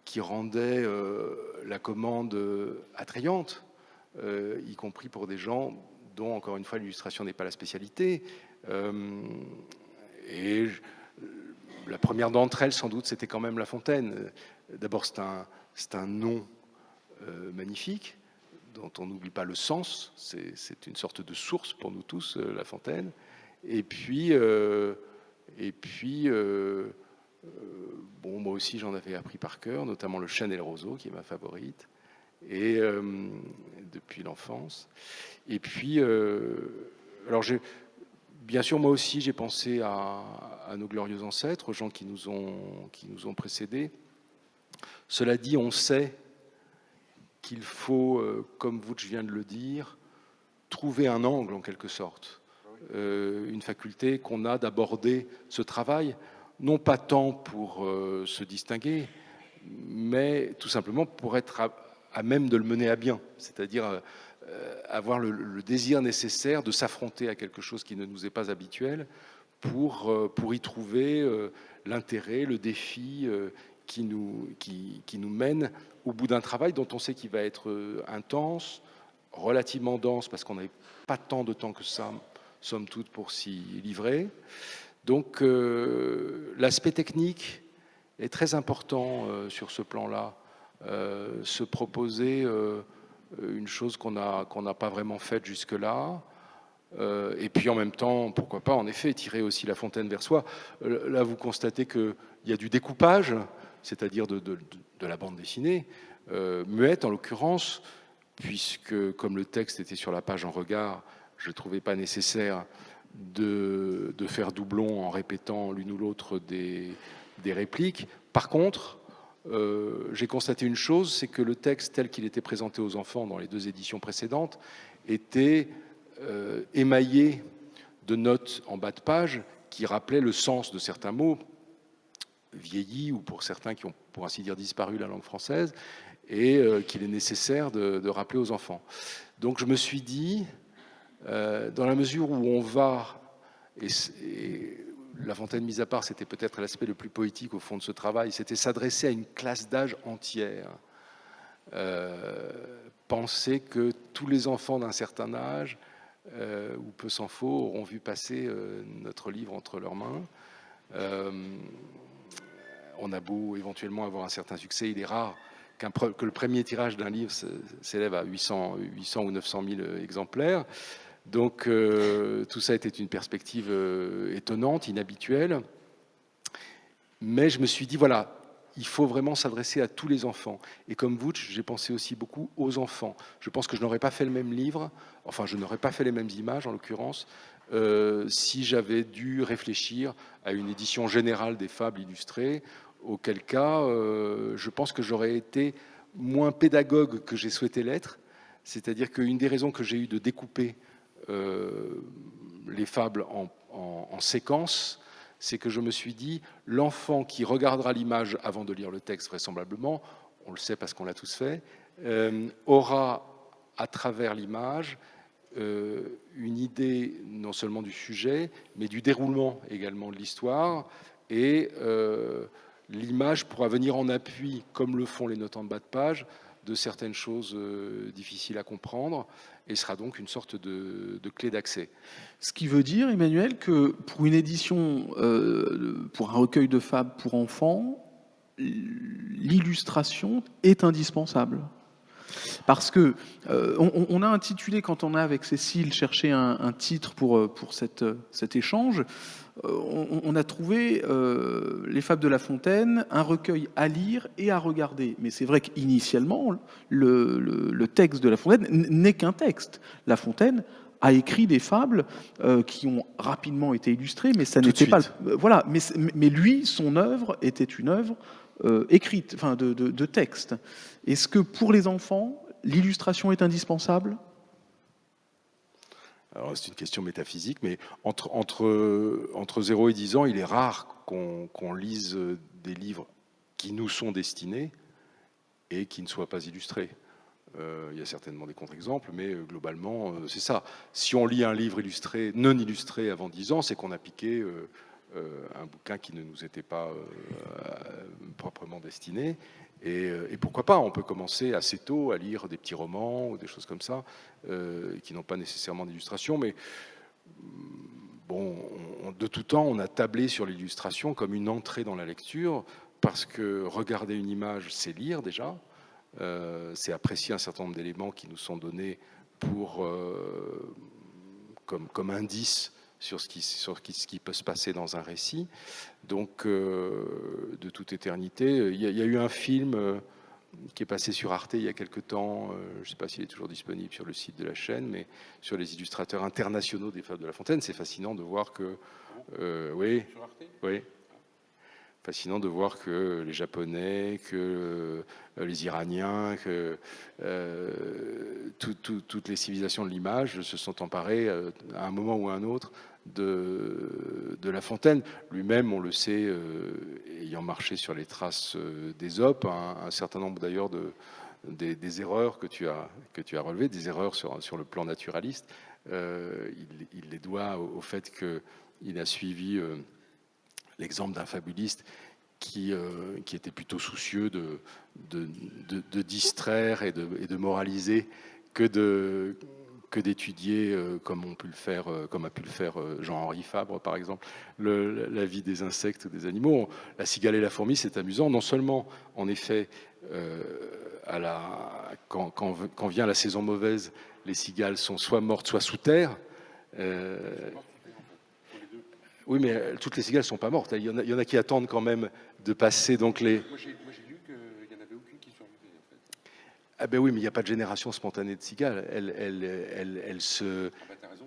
qui rendaient la commande attrayante, y compris pour des gens dont, encore une fois, l'illustration n'est pas la spécialité. Et la première d'entre elles, sans doute, c'était quand même La Fontaine. D'abord, c'est un nom magnifique, dont on n'oublie pas le sens. C'est une sorte de source pour nous tous, La Fontaine. Et puis Bon, moi aussi, j'en avais appris par cœur, notamment le Chêne et le roseau, qui est ma favorite, et depuis l'enfance. Et puis, alors, bien sûr, moi aussi, j'ai pensé à nos glorieux ancêtres, aux gens qui nous ont précédés. Cela dit, on sait qu'il faut, comme Wundt vient de le dire, trouver un angle en quelque sorte, une faculté qu'on a d'aborder ce travail, non pas tant pour se distinguer, mais tout simplement pour être à même de le mener à bien, c'est-à-dire avoir le désir nécessaire de s'affronter à quelque chose qui ne nous est pas habituel pour y trouver l'intérêt, le défi qui nous mène au bout d'un travail dont on sait qu'il va être intense, relativement dense, parce qu'on n'avait pas tant de temps que ça, somme toute, pour s'y livrer. Donc l'aspect technique est très important sur ce plan-là. Se proposer une chose qu'on n'a pas vraiment faite jusque-là, et puis en même temps, pourquoi pas, en effet, tirer aussi La Fontaine vers soi. Là, vous constatez qu'il y a du découpage, c'est-à-dire de la bande dessinée, muette en l'occurrence, puisque comme le texte était sur la page en regard, je ne trouvais pas nécessaire de faire doublon en répétant l'une ou l'autre des répliques. Par contre, j'ai constaté une chose, c'est que le texte tel qu'il était présenté aux enfants dans les 2 éditions précédentes était émaillé de notes en bas de page qui rappelaient le sens de certains mots vieillis ou pour certains qui ont, pour ainsi dire, disparu la langue française, et qu'il est nécessaire de rappeler aux enfants. Donc je me suis dit, dans la mesure où on va, et La Fontaine mise à part, c'était peut-être l'aspect le plus poétique au fond de ce travail, c'était s'adresser à une classe d'âge entière. Penser que tous les enfants d'un certain âge, ou peu s'en faut, auront vu passer notre livre entre leurs mains. On a beau éventuellement avoir un certain succès, il est rare que le premier tirage d'un livre s'élève à 800 ou 900 000 exemplaires. Donc tout ça était une perspective étonnante, inhabituelle. Mais je me suis dit, voilà, il faut vraiment s'adresser à tous les enfants. Et comme vous, j'ai pensé aussi beaucoup aux enfants. Je pense que je n'aurais pas fait le même livre, enfin je n'aurais pas fait les mêmes images en l'occurrence, si j'avais dû réfléchir à une édition générale des fables illustrées, auquel cas je pense que j'aurais été moins pédagogue que j'ai souhaité l'être. C'est-à-dire qu'une des raisons que j'ai eu de découper les fables en séquences, c'est que je me suis dit, l'enfant qui regardera l'image avant de lire le texte, vraisemblablement, on le sait parce qu'on l'a tous fait, aura à travers l'image une idée non seulement du sujet, mais du déroulement également de l'histoire, et l'image pourra venir en appui, comme le font les notes en bas de page, de certaines choses difficiles à comprendre, et sera donc une sorte de clé d'accès. Ce qui veut dire, Emmanuel, que pour une édition, pour un recueil de fables pour enfants, l'illustration est indispensable. Parce que on a intitulé, quand on a avec Cécile cherché un titre pour cet échange, on a trouvé Les Fables de La Fontaine, un recueil à lire et à regarder. Mais c'est vrai qu'initialement, le texte de La Fontaine n'est qu'un texte. La Fontaine a écrit des fables qui ont rapidement été illustrées, mais ça n'était pas... Voilà, mais lui, son œuvre était une œuvre écrite, enfin de texte. Est-ce que pour les enfants, l'illustration est indispensable ? Alors, c'est une question métaphysique, mais entre 0 et 10 ans, il est rare qu'on lise des livres qui nous sont destinés et qui ne soient pas illustrés. Il y a certainement des contre-exemples, mais globalement, c'est ça. Si on lit un livre illustré, non illustré avant 10 ans, c'est qu'on a piqué un bouquin qui ne nous était pas proprement destiné. Et pourquoi pas, on peut commencer assez tôt à lire des petits romans ou des choses comme ça, qui n'ont pas nécessairement d'illustration, mais bon, de tout temps, on a tablé sur l'illustration comme une entrée dans la lecture, parce que regarder une image, c'est lire déjà, c'est apprécier un certain nombre d'éléments qui nous sont donnés comme indice sur ce qui peut se passer dans un récit. Donc, de toute éternité, il y a eu un film qui est passé sur Arte il y a quelque temps, je ne sais pas s'il est toujours disponible sur le site de la chaîne, mais sur les illustrateurs internationaux des Fables de La Fontaine. C'est fascinant de voir que... oui, oui. Fascinant de voir que les Japonais, que les Iraniens, que toutes les civilisations de l'image se sont emparées à un moment ou à un autre de La Fontaine. Lui-même, on le sait, ayant marché sur les traces d'Ésope, un certain nombre d'ailleurs des erreurs que tu as relevées, des erreurs sur le plan naturaliste, il les doit au fait qu'il a suivi l'exemple d'un fabuliste qui était plutôt soucieux de distraire et de moraliser que d'étudier, comme a pu le faire Jean-Henri Fabre, par exemple, la vie des insectes ou des animaux. La cigale et la fourmi, c'est amusant, non seulement, en effet, quand vient la saison mauvaise, les cigales sont soit mortes, soit sous terre. Oui, mais toutes les cigales ne sont pas mortes. Il y en a qui attendent quand même de passer donc les... Moi, j'ai lu qu'il n'y en avait aucune qui survivait, en fait. Ah ben oui, mais il n'y a pas de génération spontanée de cigales. Elles se... Ah bah, t'as raison.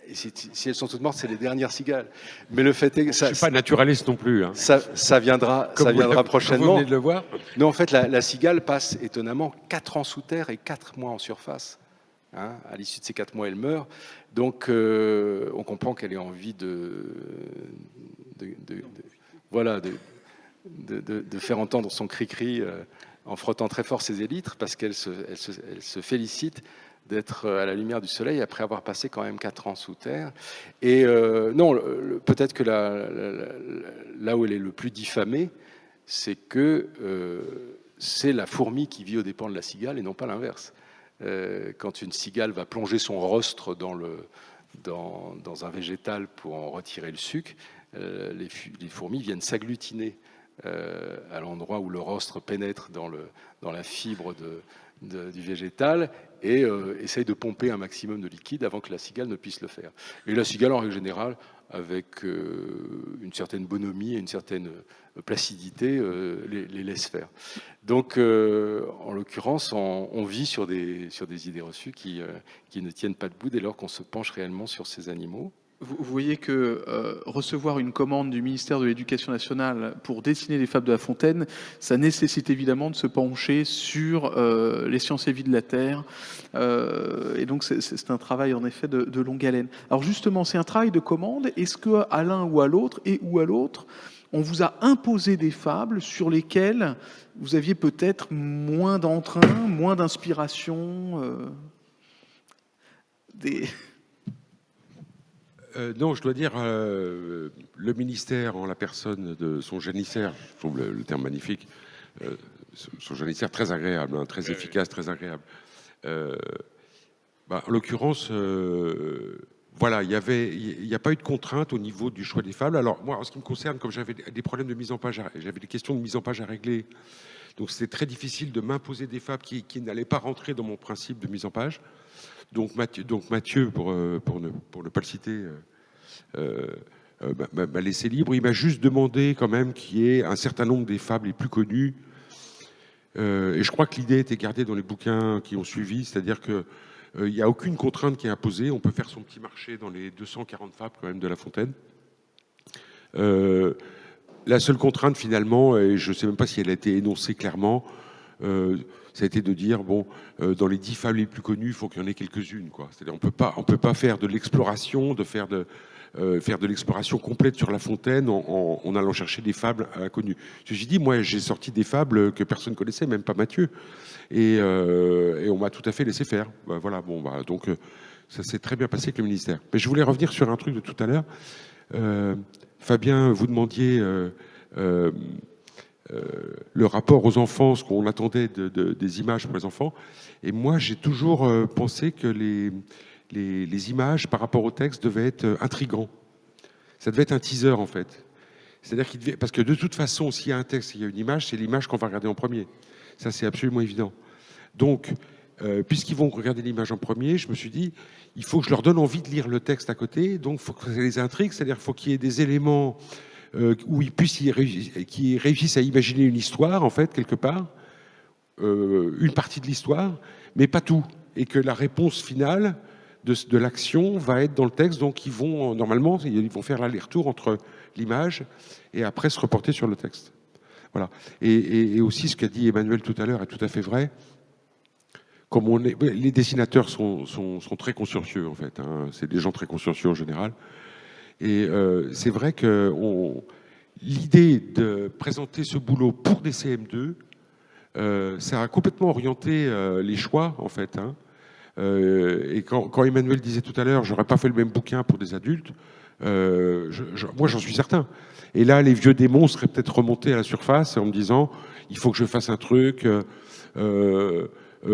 Et si elles sont toutes mortes, c'est les dernières cigales. Mais le fait est que Je ne suis pas naturaliste non plus. Hein. Ça viendra prochainement. Vous venez de le voir. Non, en fait, la cigale passe étonnamment 4 ans sous terre et 4 mois en surface. Hein, à l'issue de ces 4 mois, elle meurt. Donc, on comprend qu'elle ait envie de faire entendre son cri-cri en frottant très fort ses élytres, parce qu'elle se félicite d'être à la lumière du soleil après avoir passé quand même 4 ans sous terre. Et non, peut-être que là où elle est le plus diffamée, c'est que c'est la fourmi qui vit aux dépens de la cigale et non pas l'inverse. Quand une cigale va plonger son rostre dans un végétal pour en retirer le suc, les fourmis viennent s'agglutiner à l'endroit où le rostre pénètre dans la fibre du végétal et essaye de pomper un maximum de liquide avant que la cigale ne puisse le faire. Et la cigale, en règle générale, avec une certaine bonhomie et une certaine placidité, les laisse faire. Donc, en l'occurrence, on vit sur des idées reçues qui ne tiennent pas debout dès lors qu'on se penche réellement sur ces animaux. Vous voyez que recevoir une commande du ministère de l'Éducation nationale pour dessiner les Fables de La Fontaine, ça nécessite évidemment de se pencher sur les sciences et vie de la Terre. Et donc c'est un travail en effet de longue haleine. Alors justement, c'est un travail de commande. Est-ce qu'à l'un ou à l'autre, on vous a imposé des fables sur lesquelles vous aviez peut-être moins d'entrain, moins d'inspiration Non, je dois dire, le ministère, en la personne de son janissaire, je trouve le terme magnifique, son janissaire très agréable, hein, très efficace, très agréable. En l'occurrence, voilà, il n'y a pas eu de contrainte au niveau du choix des fables. Alors moi, en ce qui me concerne, comme j'avais des problèmes de mise en page, j'avais des questions de mise en page à régler, donc c'était très difficile de m'imposer des fables qui n'allaient pas rentrer dans mon principe de mise en page. Donc Mathieu, pour ne pas le citer, m'a laissé libre. Il m'a juste demandé quand même qu'il y ait un certain nombre des fables les plus connues. Et je crois que l'idée était gardée dans les bouquins qui ont suivi, c'est-à-dire que il n'y a aucune contrainte qui est imposée. On peut faire son petit marché dans les 240 fables quand même de La Fontaine. La seule contrainte finalement, et je ne sais même pas si elle a été énoncée clairement, ça a été de dire, dans les 10 fables les plus connues, il faut qu'il y en ait quelques-unes, quoi. C'est-à-dire, on peut pas faire de l'exploration, faire de l'exploration complète sur La Fontaine en allant chercher des fables inconnues. Ceci dit, moi, j'ai sorti des fables que personne ne connaissait, même pas Mathieu. Et on m'a tout à fait laissé faire. Voilà, donc ça s'est très bien passé avec le ministère. Mais je voulais revenir sur un truc de tout à l'heure. Fabien, vous demandiez... le rapport aux enfants, ce qu'on attendait des images pour les enfants. Et moi, j'ai toujours pensé que les images par rapport au texte devaient être intrigants. Ça devait être un teaser, en fait. C'est-à-dire parce que de toute façon, s'il y a un texte, s'il y a une image, c'est l'image qu'on va regarder en premier. Ça, c'est absolument évident. Donc, puisqu'ils vont regarder l'image en premier, je me suis dit, il faut que je leur donne envie de lire le texte à côté, donc il faut que ça les intrigue, c'est-à-dire qu'il faut qu'il y ait des éléments où qu'ils réussissent à imaginer une histoire, en fait, quelque part, une partie de l'histoire, mais pas tout, et que la réponse finale de l'action va être dans le texte, donc normalement, ils vont faire l'aller-retour entre l'image et après se reporter sur le texte. Voilà. Et aussi, ce qu'a dit Emmanuel tout à l'heure est tout à fait vrai. Comme les dessinateurs sont très consciencieux, en fait. Hein. C'est des gens très consciencieux en général. Et c'est vrai que l'idée de présenter ce boulot pour des CM2, ça a complètement orienté les choix, en fait. Hein. Et quand Emmanuel disait tout à l'heure, j'aurais pas fait le même bouquin pour des adultes, moi j'en suis certain. Et là, les vieux démons seraient peut-être remontés à la surface en me disant, il faut que je fasse un truc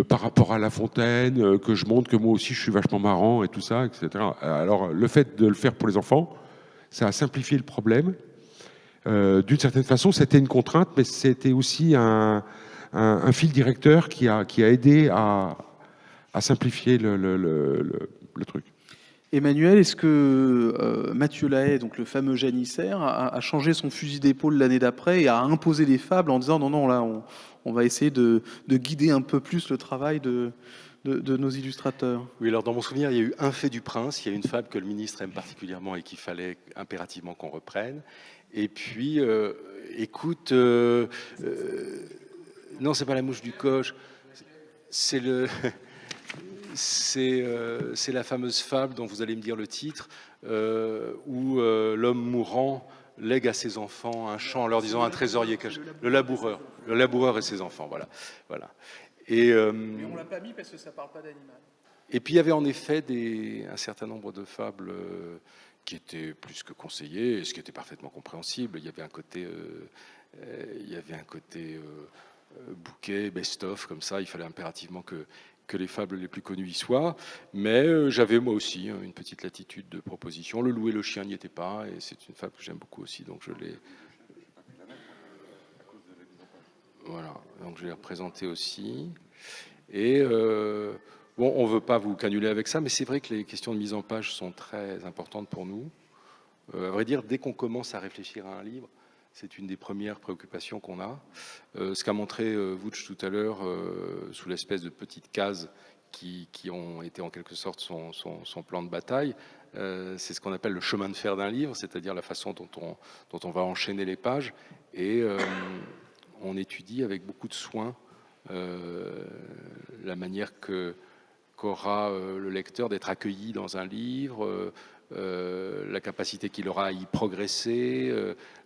par rapport à La Fontaine, que je montre que moi aussi je suis vachement marrant et tout ça, etc. Alors le fait de le faire pour les enfants, ça a simplifié le problème. D'une certaine façon, c'était une contrainte, mais c'était aussi un fil directeur qui a aidé à simplifier le truc. Emmanuel, est-ce que Mathieu Lahaye, donc le fameux janissaire, a changé son fusil d'épaule l'année d'après et a imposé des fables en disant non, là, on va essayer de guider un peu plus le travail de nos illustrateurs? Oui, alors dans mon souvenir, il y a eu Un fait du prince, il y a une fable que le ministre aime particulièrement et qu'il fallait impérativement qu'on reprenne. Et puis, écoute, non, c'est pas La mouche du coche, c'est la fameuse fable dont vous allez me dire le titre, où l'homme mourant lègue à ses enfants un champ en leur disant un trésorier caché. Le laboureur et ses enfants, voilà. Mais on l'a pas mis parce que ça parle pas d'animal. Et puis il y avait en effet un certain nombre de fables qui étaient plus que conseillées, et ce qui était parfaitement compréhensible. Il y avait un côté, bouquet, best-of, comme ça. Il fallait impérativement que les fables les plus connues y soient. Mais j'avais moi aussi une petite latitude de proposition. Le loup et le chien n'y étaient pas, et c'est une fable que j'aime beaucoup aussi, donc je l'ai. Voilà, donc je l'ai représenté aussi. Et bon, on ne veut pas vous canuler avec ça, mais c'est vrai que les questions de mise en page sont très importantes pour nous. À vrai dire, dès qu'on commence à réfléchir à un livre, c'est une des premières préoccupations qu'on a. Ce qu'a montré Vouch tout à l'heure, sous l'espèce de petites cases qui ont été en quelque sorte son plan de bataille, c'est ce qu'on appelle le chemin de fer d'un livre, c'est-à-dire la façon dont on va enchaîner les pages. Et on étudie avec beaucoup de soin la manière qu'aura le lecteur d'être accueilli dans un livre, la capacité qu'il aura à y progresser,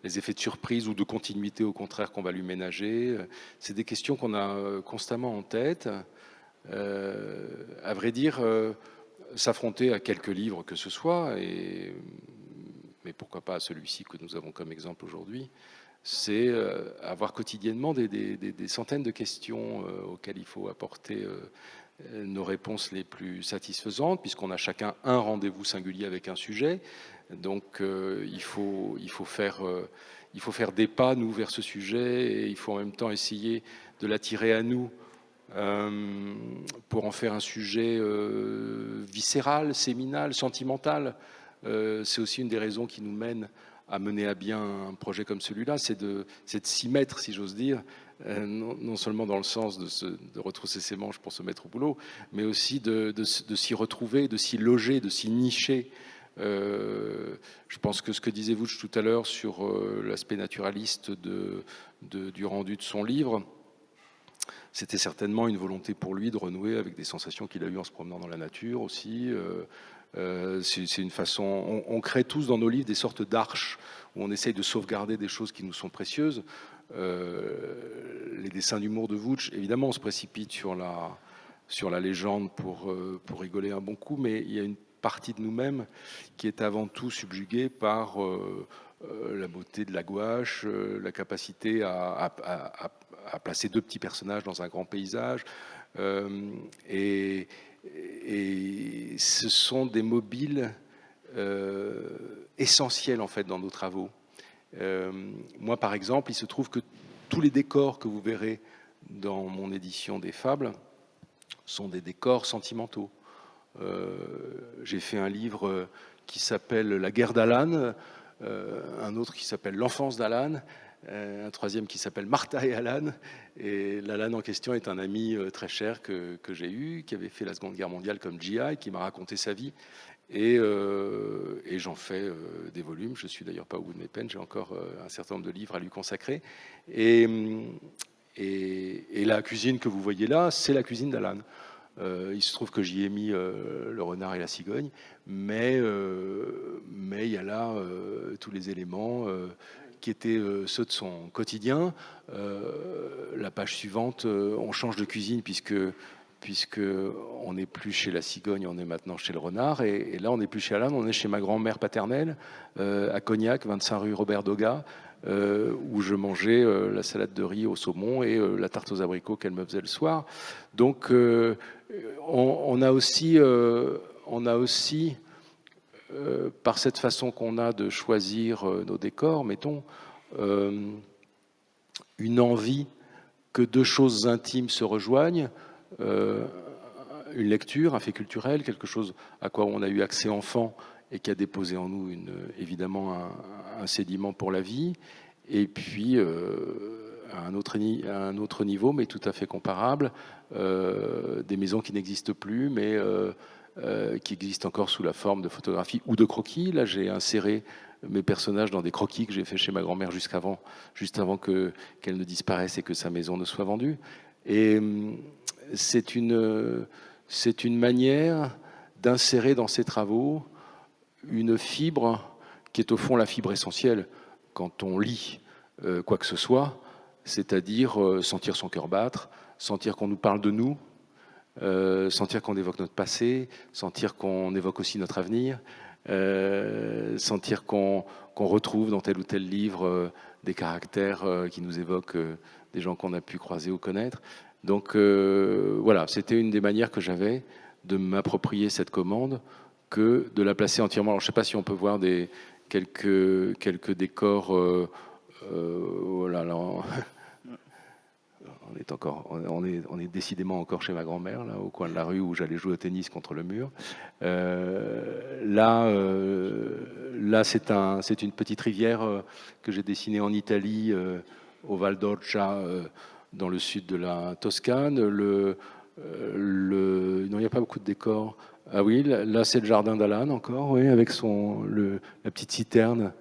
les effets de surprise ou de continuité au contraire qu'on va lui ménager. C'est des questions qu'on a constamment en tête. À vrai dire, s'affronter à quelques livres que ce soit, mais pourquoi pas à celui-ci que nous avons comme exemple aujourd'hui, c'est avoir quotidiennement des centaines de questions auxquelles il faut apporter nos réponses les plus satisfaisantes, puisqu'on a chacun un rendez-vous singulier avec un sujet. Donc il faut faire des pas, nous, vers ce sujet, et il faut en même temps essayer de l'attirer à nous pour en faire un sujet viscéral, séminal, sentimental. C'est aussi une des raisons qui nous mène à mener à bien un projet comme celui-là, c'est de s'y mettre, si j'ose dire, non seulement dans le sens de retrousser ses manches pour se mettre au boulot, mais aussi de s'y retrouver, de s'y loger, de s'y nicher. Je pense que ce que disait Vouch tout à l'heure sur l'aspect naturaliste du rendu de son livre, c'était certainement une volonté pour lui de renouer avec des sensations qu'il a eues en se promenant dans la nature aussi. C'est une façon. On crée tous dans nos livres des sortes d'arches où on essaye de sauvegarder des choses qui nous sont précieuses. Les dessins d'humour de Vouch, évidemment, on se précipite sur la légende pour rigoler un bon coup, mais il y a une partie de nous-mêmes qui est avant tout subjuguée par la beauté de la gouache, la capacité à placer deux petits personnages dans un grand paysage. Et ce sont des mobiles essentiels en fait dans nos travaux. Moi, par exemple, il se trouve que tous les décors que vous verrez dans mon édition des fables sont des décors sentimentaux. J'ai fait un livre qui s'appelle La guerre d'Alan, un autre qui s'appelle L'enfance d'Alan, un troisième qui s'appelle Martha et Alan. Et l'Alan en question est un ami très cher que j'ai eu, qui avait fait la Seconde Guerre mondiale comme GI, qui m'a raconté sa vie. Et j'en fais des volumes. Je suis d'ailleurs pas au bout de mes peines. J'ai encore un certain nombre de livres à lui consacrer. Et la cuisine que vous voyez là, c'est la cuisine d'Alan. Il se trouve que j'y ai mis le renard et la cigogne, mais il y a là tous les éléments qui étaient ceux de son quotidien. La page suivante, on change de cuisine puisque on n'est plus chez la cigogne, on est maintenant chez le renard, et là on n'est plus chez Alan, on est chez ma grand-mère paternelle à Cognac, 25 rue Robert Doga, où je mangeais la salade de riz au saumon et la tarte aux abricots qu'elle me faisait le soir. Donc on a aussi par cette façon qu'on a de choisir nos décors, mettons, une envie que deux choses intimes se rejoignent, une lecture, un fait culturel, quelque chose à quoi on a eu accès enfant et qui a déposé en nous évidemment un sédiment pour la vie, et puis à un autre niveau, mais tout à fait comparable, des maisons qui n'existent plus, mais qui existent encore sous la forme de photographies ou de croquis. Là, j'ai inséré mes personnages dans des croquis que j'ai fait chez ma grand-mère juste avant qu'elle ne disparaisse et que sa maison ne soit vendue. Et c'est une manière d'insérer dans ces travaux une fibre qui est au fond la fibre essentielle quand on lit quoi que ce soit, c'est-à-dire sentir son cœur battre, sentir qu'on nous parle de nous, sentir qu'on évoque notre passé, sentir qu'on évoque aussi notre avenir, sentir qu'on retrouve dans tel ou tel livre des caractères qui nous évoquent des gens qu'on a pu croiser ou connaître. Donc voilà, c'était une des manières que j'avais de m'approprier cette commande, que de la placer entièrement. Alors je ne sais pas si on peut voir quelques décors. Voilà, alors, on est décidément encore chez ma grand-mère, là, au coin de la rue où j'allais jouer au tennis contre le mur. Là, c'est une petite rivière que j'ai dessinée en Italie, au Val d'Orcia, dans le sud de la Toscane. Non, il n'y a pas beaucoup de décors. Ah oui, là c'est le jardin d'Alan encore, oui, avec la petite citerne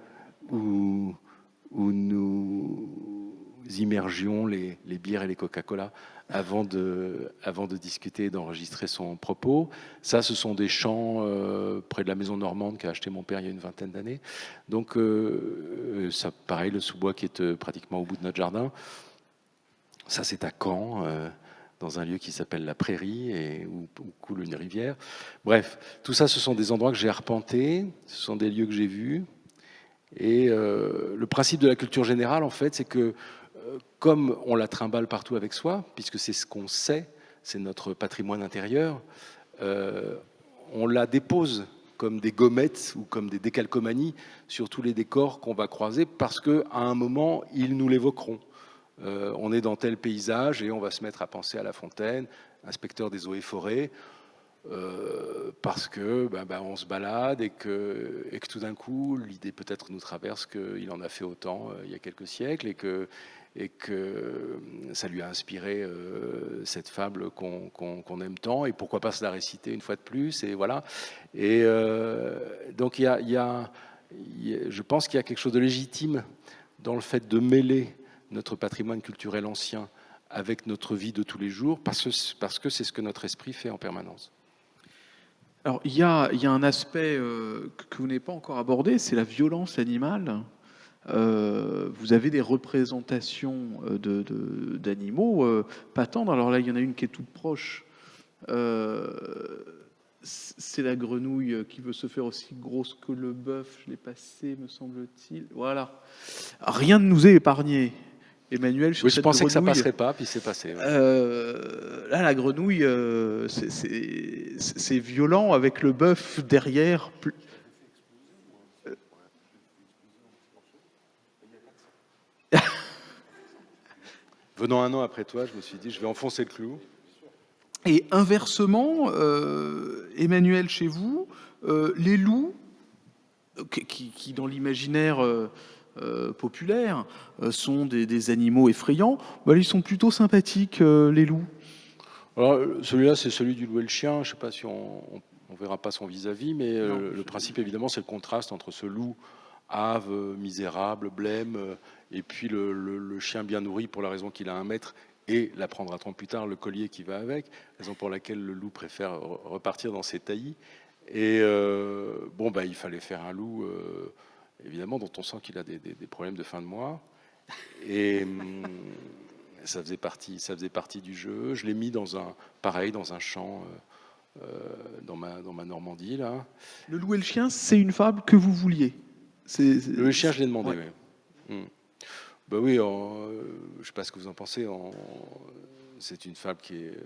où nous immergions les bières et les Coca-Cola avant de discuter et d'enregistrer son propos. Ça, ce sont des champs près de la maison normande qu'a acheté mon père il y a une vingtaine d'années. Donc, ça, pareil, le sous-bois qui est pratiquement au bout de notre jardin. Ça, c'est à Caen, dans un lieu qui s'appelle la Prairie et où coule une rivière. Bref, tout ça, ce sont des endroits que j'ai arpentés, ce sont des lieux que j'ai vus. Et le principe de la culture générale, en fait, c'est que comme on la trimballe partout avec soi, puisque c'est ce qu'on sait, c'est notre patrimoine intérieur, on la dépose comme des gommettes ou comme des décalcomanies sur tous les décors qu'on va croiser, parce qu'à un moment, ils nous l'évoqueront. On est dans tel paysage et on va se mettre à penser à La Fontaine, inspecteur des eaux et forêts, parce que on se balade et que tout d'un coup l'idée peut-être nous traverse qu'il en a fait autant il y a quelques siècles et que ça lui a inspiré cette fable qu'on aime tant, et pourquoi pas se la réciter une fois de plus, et voilà. Et donc je pense qu'il y a quelque chose de légitime dans le fait de mêler notre patrimoine culturel ancien avec notre vie de tous les jours, parce que c'est ce que notre esprit fait en permanence. Alors, il y a un aspect que vous n'avez pas encore abordé, c'est la violence animale. Vous avez des représentations d'animaux pas tendres. Alors là, il y en a une qui est toute proche. C'est la grenouille qui veut se faire aussi grosse que le bœuf. Je l'ai passé, me semble-t-il. Voilà. Rien ne nous est épargné. Emmanuel, sur cette je pensais grenouille, que ça passerait pas, puis c'est passé. Ouais. Là, la grenouille, c'est violent avec le bœuf derrière. Venant un an après toi, je me suis dit, je vais enfoncer le clou. Et inversement, Emmanuel, chez vous, les loups, qui dans l'imaginaire populaire sont des animaux effrayants, bah, ils sont plutôt sympathiques, les loups. Alors, celui-là, c'est celui du loup et le chien. Je ne sais pas si on verra pas son vis-à-vis, mais Non, le principe, évidemment, c'est le contraste entre ce loup hâve, misérable, blême, et puis le chien bien nourri pour la raison qu'il a un maître, et l'apprendra plus tard, le collier qui va avec, raison pour laquelle le loup préfère repartir dans ses taillis. Et bon, bah, il fallait faire un loup, évidemment, dont on sent qu'il a des problèmes de fin de mois. Et ça faisait partie du jeu. Je l'ai mis dans un champ dans ma Normandie, là. Le loup et le chien, c'est une fable que vous vouliez. Le chien, je l'ai demandé, ouais. oui. Bah oui, je ne sais pas ce que vous en pensez. C'est une fable qui est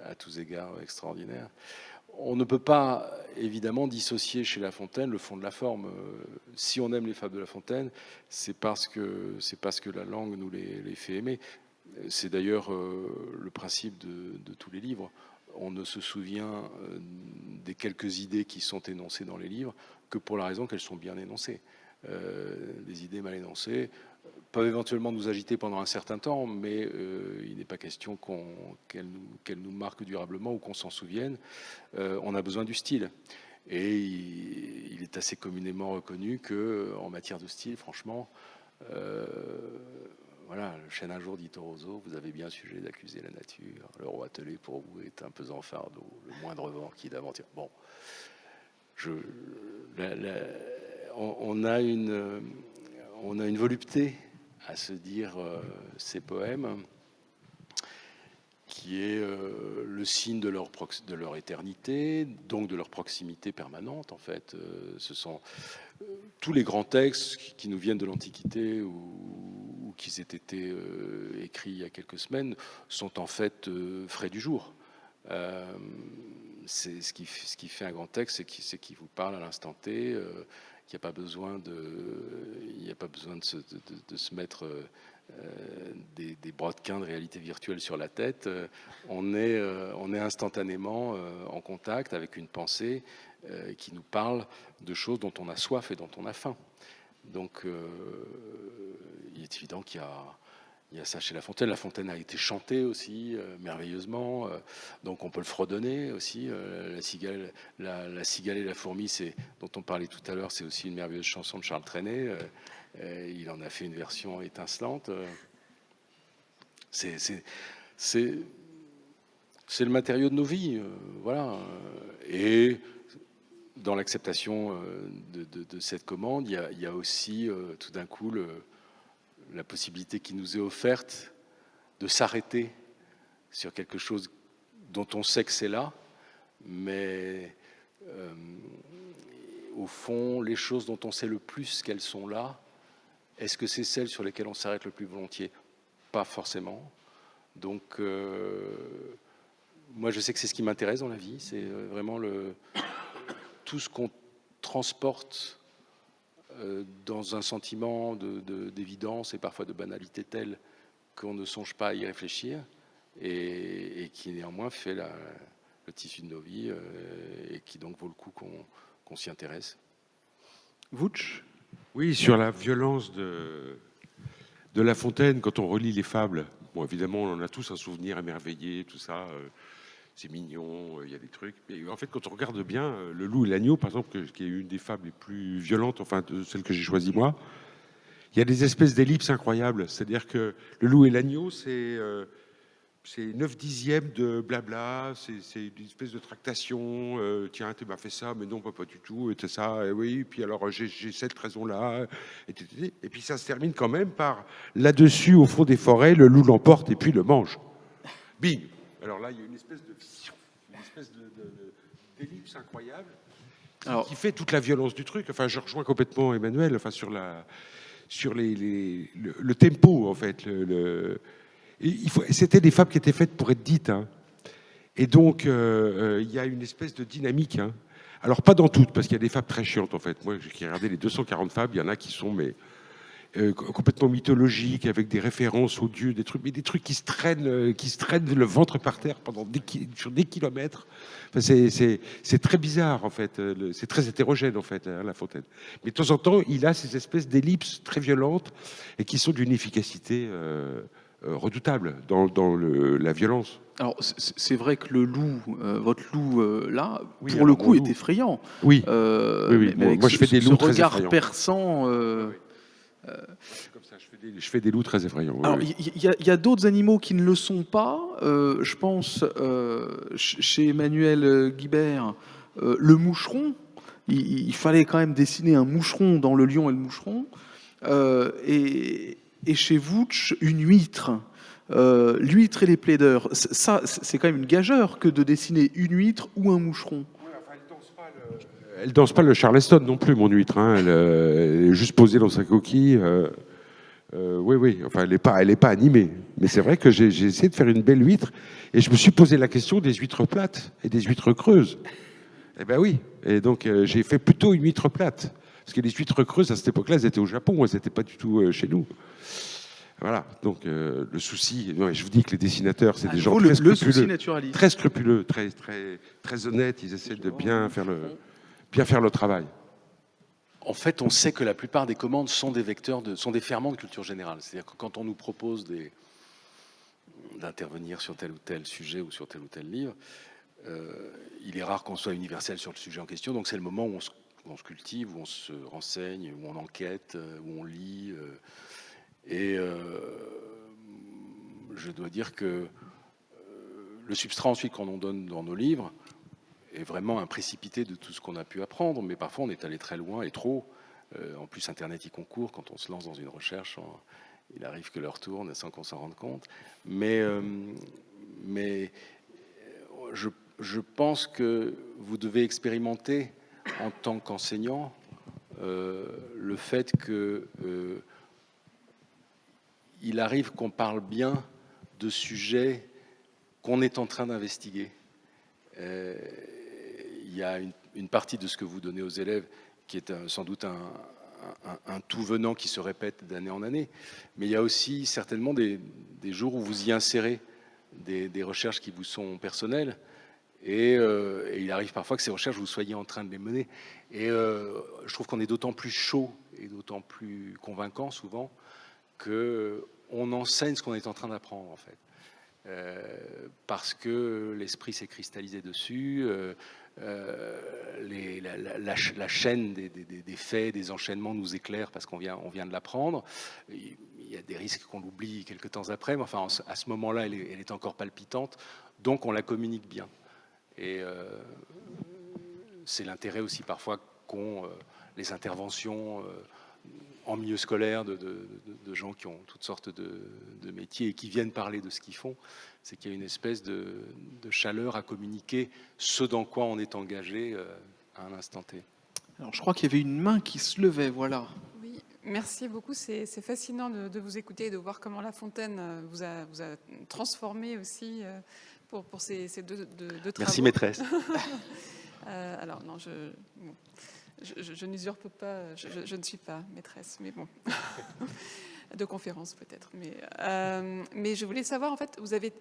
à tous égards extraordinaire. On ne peut pas évidemment dissocier chez La Fontaine le fond de la forme. Si on aime les fables de La Fontaine, c'est parce que la langue nous les fait aimer. C'est d'ailleurs le principe de tous les livres. On ne se souvient des quelques idées qui sont énoncées dans les livres que pour la raison qu'elles sont bien énoncées. Des idées mal énoncées peuvent éventuellement nous agiter pendant un certain temps, mais il n'est pas question qu'elles nous marquent durablement ou qu'on s'en souvienne. On a besoin du style. Et il est assez communément reconnu qu'en matière de style, franchement, voilà, le chêne un jour dit au roseau, vous avez bien sujet d'accuser la nature. Le roi attelé pour vous est un pesant fardeau, le moindre vent qui d'aventure. Bon, on a une volupté à se dire ces poèmes qui est le signe de leur éternité, donc de leur proximité permanente en fait. Ce sont tous les grands textes qui nous viennent de l'Antiquité ou qui aient été écrits il y a quelques semaines sont en fait frais du jour. C'est ce qui fait un grand texte, c'est qu'il vous parle à l'instant T. Il n'y a pas besoin de se mettre des brodequins de réalité virtuelle sur la tête. On est instantanément en contact avec une pensée qui nous parle de choses dont on a soif et dont on a faim. Donc, il est évident qu'il y a ça chez La Fontaine. La Fontaine a été chantée aussi merveilleusement, donc on peut le fredonner aussi. La cigale et la fourmi, dont on parlait tout à l'heure, c'est aussi une merveilleuse chanson de Charles Trenet. Il en a fait une version étincelante. C'est le matériau de nos vies, voilà. Et dans l'acceptation de cette commande, il y a aussi tout d'un coup la possibilité qui nous est offerte de s'arrêter sur quelque chose dont on sait que c'est là, mais au fond, les choses dont on sait le plus qu'elles sont là, est-ce que c'est celles sur lesquelles on s'arrête le plus volontiers? Pas forcément. Donc, moi, je sais que c'est ce qui m'intéresse dans la vie, c'est vraiment tout ce qu'on transporte dans un sentiment d'évidence et parfois de banalité telle qu'on ne songe pas à y réfléchir et qui néanmoins fait le tissu de nos vies et qui donc vaut le coup qu'on s'y intéresse. Vouch? Oui, sur la violence de La Fontaine, quand on relit les fables, bon, évidemment, on en a tous un souvenir émerveillé, tout ça, c'est mignon, il y a des trucs. Mais en fait, quand on regarde bien, Le Loup et l'Agneau, par exemple, qui est une des fables les plus violentes, enfin, de celles que j'ai choisies moi, il y a des espèces d'ellipses incroyables. C'est-à-dire que Le Loup et l'Agneau, c'est 9/10 de blabla, c'est une espèce de tractation. Tiens, tu m'as fait ça, mais non, pas du tout. Et ça, et oui. Puis alors, j'ai cette raison-là. Et puis ça se termine quand même par là-dessus, au fond des forêts, le loup l'emporte et puis le mange. Bing. Alors là, il y a une espèce de vision, une espèce d'ellipse incroyable qui fait toute la violence du truc. Enfin, je rejoins complètement Emmanuel. Enfin, sur le tempo, en fait. C'était des fables qui étaient faites pour être dites. Hein. Et donc, il y a une espèce de dynamique. Hein. Alors, pas dans toutes, parce qu'il y a des fables très chiantes, en fait. Moi, j'ai regardé les 240 fables, il y en a qui sont... complètement mythologiques, avec des références aux dieux, mais des trucs qui se traînent le ventre par terre sur des kilomètres. Enfin, c'est très bizarre, en fait. C'est très hétérogène, en fait, hein, La Fontaine. Mais de temps en temps, il a ces espèces d'ellipses très violentes et qui sont d'une efficacité redoutable dans la violence. Alors, c'est vrai que le loup, votre loup, là, Oui, pour le alors, coup, mon est loup. effrayant. Oui. Oui. Mais avec Moi, je fais des loups très regard effrayants. perçant. Comme ça, je fais des loups très effrayants. Oui, Alors, oui. il y a d'autres animaux qui ne le sont pas. Je pense, chez Emmanuel Guibert, le moucheron. Il fallait quand même dessiner un moucheron dans Le Lion et le Moucheron. Et chez Vouch, une huître. L'huître et les plaideurs. Ça, c'est quand même une gageure que de dessiner une huître ou un moucheron. Elle danse pas le Charleston non plus, mon huître. Hein. Elle est juste posée dans sa coquille. Oui. Enfin, elle est pas animée. Mais c'est vrai que j'ai essayé de faire une belle huître et je me suis posé la question des huîtres plates et des huîtres creuses. Eh ben oui. Et donc j'ai fait plutôt une huître plate parce que les huîtres creuses à cette époque-là, elles étaient au Japon, elles n'étaient pas du tout chez nous. Voilà. Donc le souci, je vous dis que les dessinateurs, c'est des gens très le souci scrupuleux, naturaliste. très scrupuleux, très honnêtes. Ils essaient de bien faire le travail. En fait, on sait que la plupart des commandes sont des sont des ferments de culture générale. C'est-à-dire que quand on nous propose d'intervenir sur tel ou tel sujet ou sur tel ou tel livre, il est rare qu'on soit universel sur le sujet en question. Donc c'est le moment où on se cultive, où on se renseigne, où on enquête, où on lit. Et je dois dire que le substrat ensuite qu'on en donne dans nos livres est vraiment un précipité de tout ce qu'on a pu apprendre, mais parfois on est allé très loin et trop. En plus, Internet y concourt. Quand on se lance dans une recherche, il arrive que l'heure tourne sans qu'on s'en rende compte. Mais je pense que vous devez expérimenter en tant qu'enseignant le fait que il arrive qu'on parle bien de sujets qu'on est en train d'investiguer. Il y a une partie de ce que vous donnez aux élèves qui est sans doute un tout venant qui se répète d'année en année, mais il y a aussi certainement des jours où vous y insérez des recherches qui vous sont personnelles, et il arrive parfois que ces recherches, vous soyez en train de les mener. Et je trouve qu'on est d'autant plus chaud et d'autant plus convaincant souvent qu'on enseigne ce qu'on est en train d'apprendre, en fait. Parce que l'esprit s'est cristallisé dessus, la chaîne des faits, des enchaînements nous éclaire parce qu'on vient de l'apprendre. Il y a des risques qu'on l'oublie quelques temps après, mais enfin, à ce moment-là, elle est encore palpitante, donc on la communique bien. Et c'est l'intérêt aussi parfois qu'ont les interventions en milieu scolaire de gens qui ont toutes sortes de métiers et qui viennent parler de ce qu'ils font, c'est qu'il y a une espèce de chaleur à communiquer ce dans quoi on est engagé à un instant T. Alors, je crois qu'il y avait une main qui se levait, voilà. Oui, merci beaucoup. C'est fascinant de vous écouter et de voir comment La Fontaine vous a transformé aussi pour ces deux travaux. Merci maîtresse. Alors non, je n'usurpe pas, je ne suis pas maîtresse, mais bon, de conférence peut-être. Mais je voulais savoir, en fait, vous avez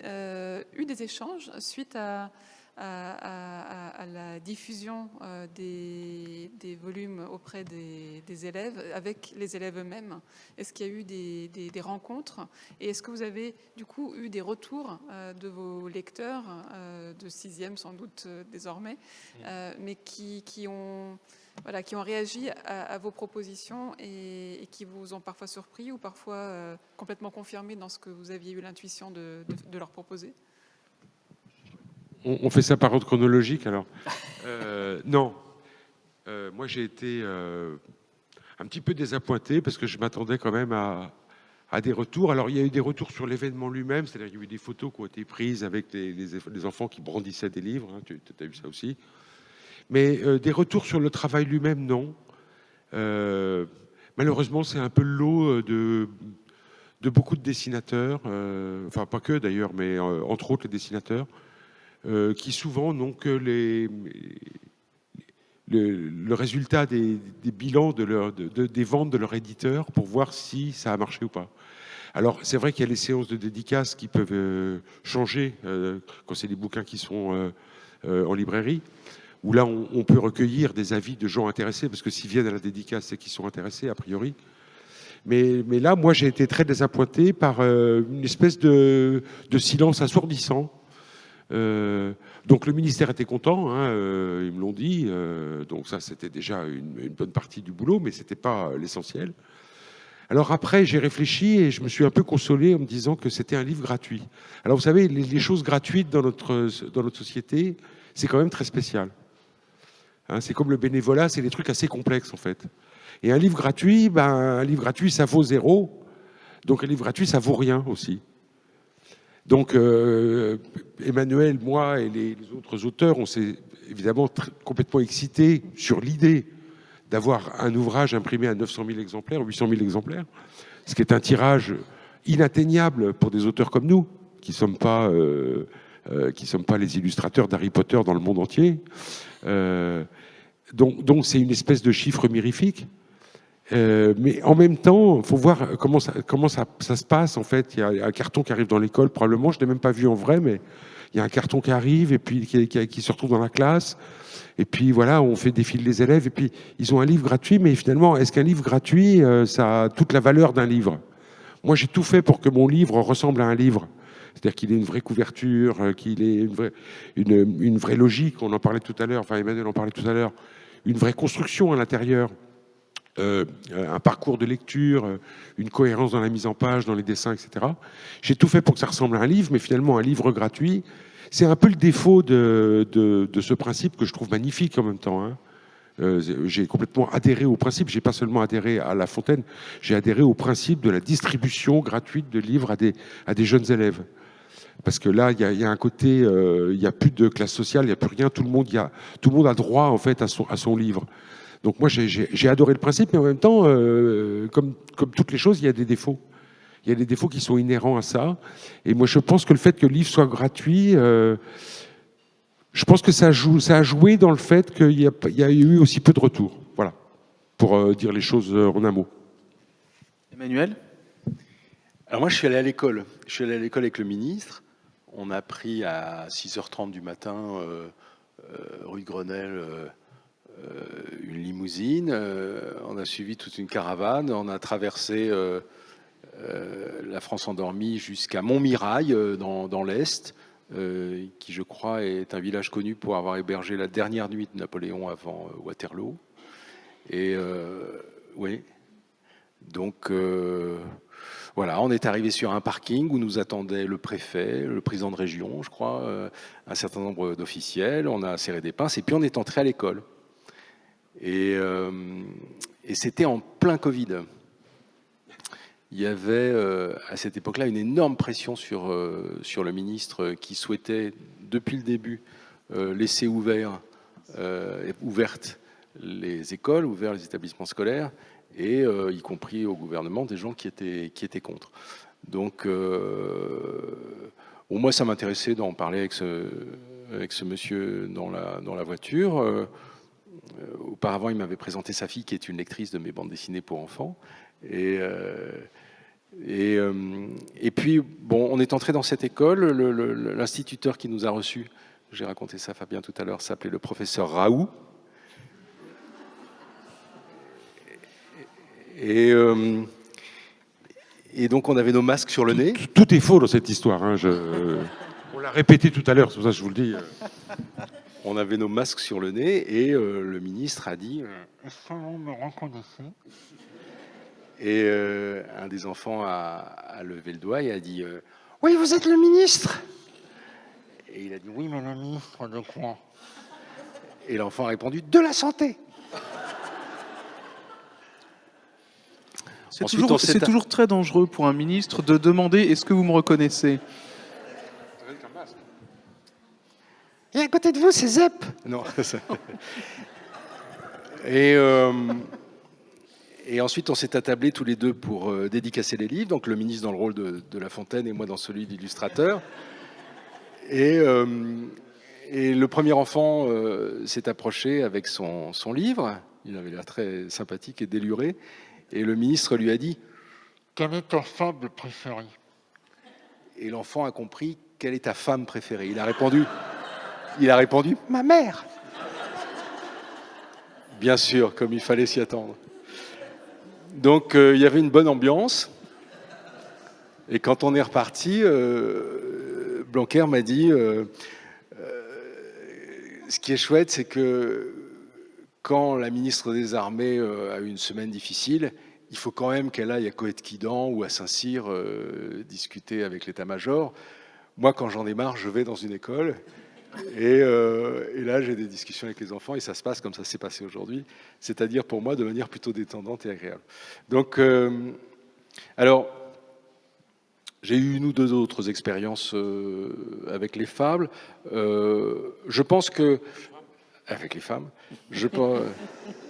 eu des échanges suite à la diffusion des volumes auprès des élèves, avec les élèves eux-mêmes. Est-ce qu'il y a eu des rencontres? Et est-ce que vous avez du coup eu des retours de vos lecteurs, de 6e sans doute désormais, mais qui ont réagi à vos propositions et qui vous ont parfois surpris ou parfois complètement confirmé dans ce que vous aviez eu l'intuition de leur proposer? On fait ça par ordre chronologique, alors. Non. Moi, j'ai été un petit peu désappointé parce que je m'attendais quand même à des retours. Alors, il y a eu des retours sur l'événement lui-même, c'est-à-dire qu'il y a eu des photos qui ont été prises avec les enfants qui brandissaient des livres. Hein, tu as vu ça aussi. Mais des retours sur le travail lui-même, non. Malheureusement, c'est un peu le lot de beaucoup de dessinateurs, enfin pas que d'ailleurs, mais entre autres les dessinateurs, qui souvent n'ont que le résultat des bilans des ventes de leur éditeur pour voir si ça a marché ou pas. Alors, c'est vrai qu'il y a les séances de dédicaces qui peuvent changer quand c'est des bouquins qui sont en librairie, où là, on peut recueillir des avis de gens intéressés, parce que s'ils viennent à la dédicace, c'est qu'ils sont intéressés, a priori. Mais là, moi, j'ai été très désappointé par une espèce de silence assourdissant. Donc le ministère était content, hein, ils me l'ont dit, donc ça c'était déjà une bonne partie du boulot, mais c'était pas l'essentiel. Alors après j'ai réfléchi et je me suis un peu consolé en me disant que c'était un livre gratuit. Alors vous savez, les choses gratuites dans notre société, c'est quand même très spécial. Hein, c'est comme le bénévolat, c'est des trucs assez complexes en fait. Et un livre gratuit, ça vaut 0, donc un livre gratuit ça vaut rien aussi. Donc, Emmanuel, moi et les autres auteurs, on s'est évidemment complètement excités sur l'idée d'avoir un ouvrage imprimé à 900 000 exemplaires, 800 000 exemplaires, ce qui est un tirage inatteignable pour des auteurs comme nous, qui ne sommes pas les illustrateurs d'Harry Potter dans le monde entier. Donc, c'est une espèce de chiffre mirifique. Mais en même temps, il faut voir comment ça se passe. En fait, il y a un carton qui arrive dans l'école, probablement, je ne l'ai même pas vu en vrai, mais il y a un carton qui arrive et puis qui se retrouve dans la classe. Et puis voilà, on fait défiler les élèves et puis ils ont un livre gratuit. Mais finalement, est-ce qu'un livre gratuit, ça a toute la valeur d'un livre? Moi, j'ai tout fait pour que mon livre ressemble à un livre. C'est-à-dire qu'il ait une vraie couverture, qu'il ait une vraie logique. On en parlait tout à l'heure, enfin Emmanuel en parlait tout à l'heure, une vraie construction à l'intérieur. Un parcours de lecture, une cohérence dans la mise en page, dans les dessins, etc. J'ai tout fait pour que ça ressemble à un livre, mais finalement un livre gratuit, c'est un peu le défaut de ce principe que je trouve magnifique en même temps. Hein. J'ai complètement adhéré au principe, j'ai pas seulement adhéré à La Fontaine, j'ai adhéré au principe de la distribution gratuite de livres à des jeunes élèves. Parce que là, il y a un côté, il n'y a plus de classe sociale, il n'y a plus rien, tout le monde a droit en fait à son livre. Donc moi, j'ai adoré le principe, mais en même temps, comme toutes les choses, il y a des défauts. Il y a des défauts qui sont inhérents à ça. Et moi, je pense que le fait que le livre soit gratuit, je pense que ça a joué dans le fait qu'il y a eu aussi peu de retours. Voilà, pour dire les choses en un mot. Emmanuel ? Alors moi, je suis allé à l'école. Je suis allé à l'école avec le ministre. On a pris à 6h30 du matin, rue de Grenelle, une limousine, on a suivi toute une caravane, on a traversé la France endormie jusqu'à Montmirail dans l'Est, qui je crois est un village connu pour avoir hébergé la dernière nuit de Napoléon avant Waterloo. Et oui, donc voilà, on est arrivé sur un parking où nous attendait le préfet, le président de région, je crois, un certain nombre d'officiels, on a serré des pinces et puis on est entré à l'école. Et c'était en plein Covid. Il y avait à cette époque-là une énorme pression sur le ministre qui souhaitait, depuis le début, laisser ouvertes les écoles, ouverts les établissements scolaires, et y compris au gouvernement des gens qui étaient contre. Donc, moi, ça m'intéressait d'en parler avec ce monsieur dans la voiture. Auparavant, il m'avait présenté sa fille qui est une lectrice de mes bandes dessinées pour enfants. Et puis, bon, on est entré dans cette école. L'instituteur qui nous a reçus, j'ai raconté ça à Fabien tout à l'heure, s'appelait le professeur Raoult. Et donc, on avait nos masques sur le nez. Tout est faux dans cette histoire. Hein, on l'a répété tout à l'heure, c'est pour ça que je vous le dis. On avait nos masques sur le nez et le ministre a dit « Est-ce que vous me reconnaissez ?» Et un des enfants a levé le doigt et a dit « Oui, vous êtes le ministre !» Et il a dit « Oui, mais le ministre de quoi ?» Et l'enfant a répondu « De la santé !» C'est toujours très dangereux pour un ministre de demander « Est-ce que vous me reconnaissez ?» Et à côté de vous, c'est ZEP. Non. Et ensuite, on s'est attablés tous les deux pour dédicacer les livres. Donc, le ministre dans le rôle de La Fontaine et moi dans celui d'illustrateur. Et Et le premier enfant s'est approché avec son livre. Il avait l'air très sympathique et déluré. Et le ministre lui a dit « Quelle est ta fable préférée ?» Et l'enfant a compris « Quelle est ta femme préférée ?» Il a répondu « Ma mère !» Bien sûr, comme il fallait s'y attendre. Donc, il y avait une bonne ambiance. Et quand on est reparti, Blanquer m'a dit ce qui est chouette, c'est que quand la ministre des Armées a eu une semaine difficile, il faut quand même qu'elle aille à Coët-Quidan ou à Saint-Cyr discuter avec l'état-major. Moi, quand j'en ai marre, je vais dans une école. Et là, j'ai des discussions avec les enfants et ça se passe comme ça s'est passé aujourd'hui, c'est-à-dire pour moi de manière plutôt détendante et agréable. Donc, alors, j'ai eu une ou deux autres expériences avec les fables. Je pense que avec les femmes,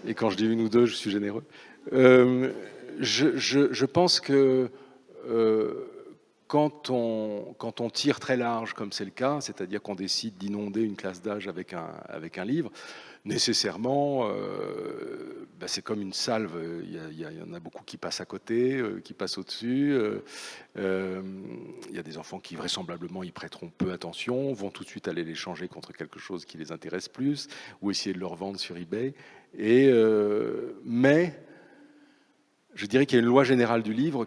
et quand je dis une ou deux, je suis généreux. Je pense que quand on tire très large, comme c'est le cas, c'est-à-dire qu'on décide d'inonder une classe d'âge avec un livre, nécessairement, c'est comme une salve. Il y en a beaucoup qui passent à côté, qui passent au-dessus. Il y a des enfants qui vraisemblablement y prêteront peu attention, vont tout de suite aller les changer contre quelque chose qui les intéresse plus, ou essayer de le revendre sur eBay. Mais je dirais qu'il y a une loi générale du livre,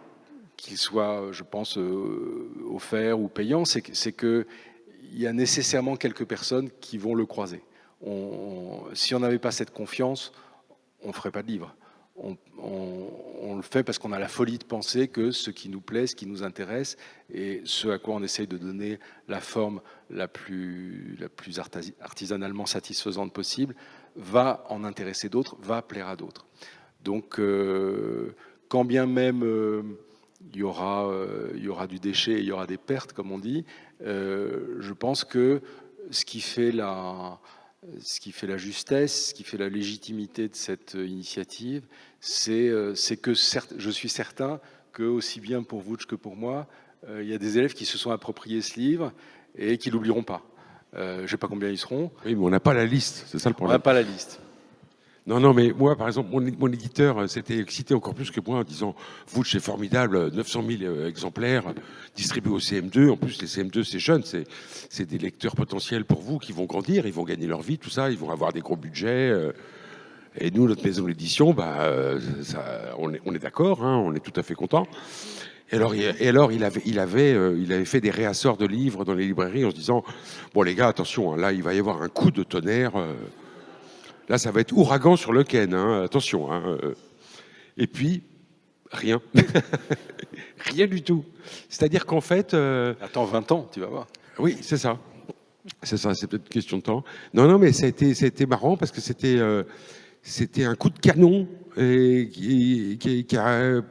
qu'il soit, je pense, offert ou payant, c'est qu'il y a nécessairement quelques personnes qui vont le croiser. Si on n'avait pas cette confiance, on ne ferait pas de livre. On le fait parce qu'on a la folie de penser que ce qui nous plaît, ce qui nous intéresse, et ce à quoi on essaye de donner la forme la plus artisanalement satisfaisante possible, va en intéresser d'autres, va plaire à d'autres. Donc, quand bien même il y aura du déchet, il y aura des pertes, comme on dit, je pense que ce qui fait la justesse, ce qui fait la légitimité de cette initiative, c'est que je suis certain que, aussi bien pour Vouch que pour moi, il y a des élèves qui se sont appropriés ce livre et qui ne l'oublieront pas. Je ne sais pas combien ils seront. Oui, mais on n'a pas la liste, c'est ça le On problème. n'a pas la liste. Non, mais moi, par exemple, mon éditeur s'était excité encore plus que moi en disant « Vouch, c'est formidable, 900 000 exemplaires distribués au CM2. En plus, les CM2, c'est jeune, c'est des lecteurs potentiels pour vous qui vont grandir, ils vont gagner leur vie, tout ça, ils vont avoir des gros budgets. Et nous, notre maison d'édition, on est d'accord, hein, on est tout à fait content. Et alors, il avait fait des réassorts de livres dans les librairies en se disant « Bon, les gars, attention, hein, là, il va y avoir un coup de tonnerre. Là, ça va être ouragan sur le Ken, hein, attention. Hein. Et puis, rien. Rien du tout. C'est-à-dire qu'en fait... Attends 20 ans, tu vas voir. Oui, c'est ça. C'est ça, c'est peut-être une question de temps. Non, mais ça a été marrant parce que c'était un coup de canon et qui a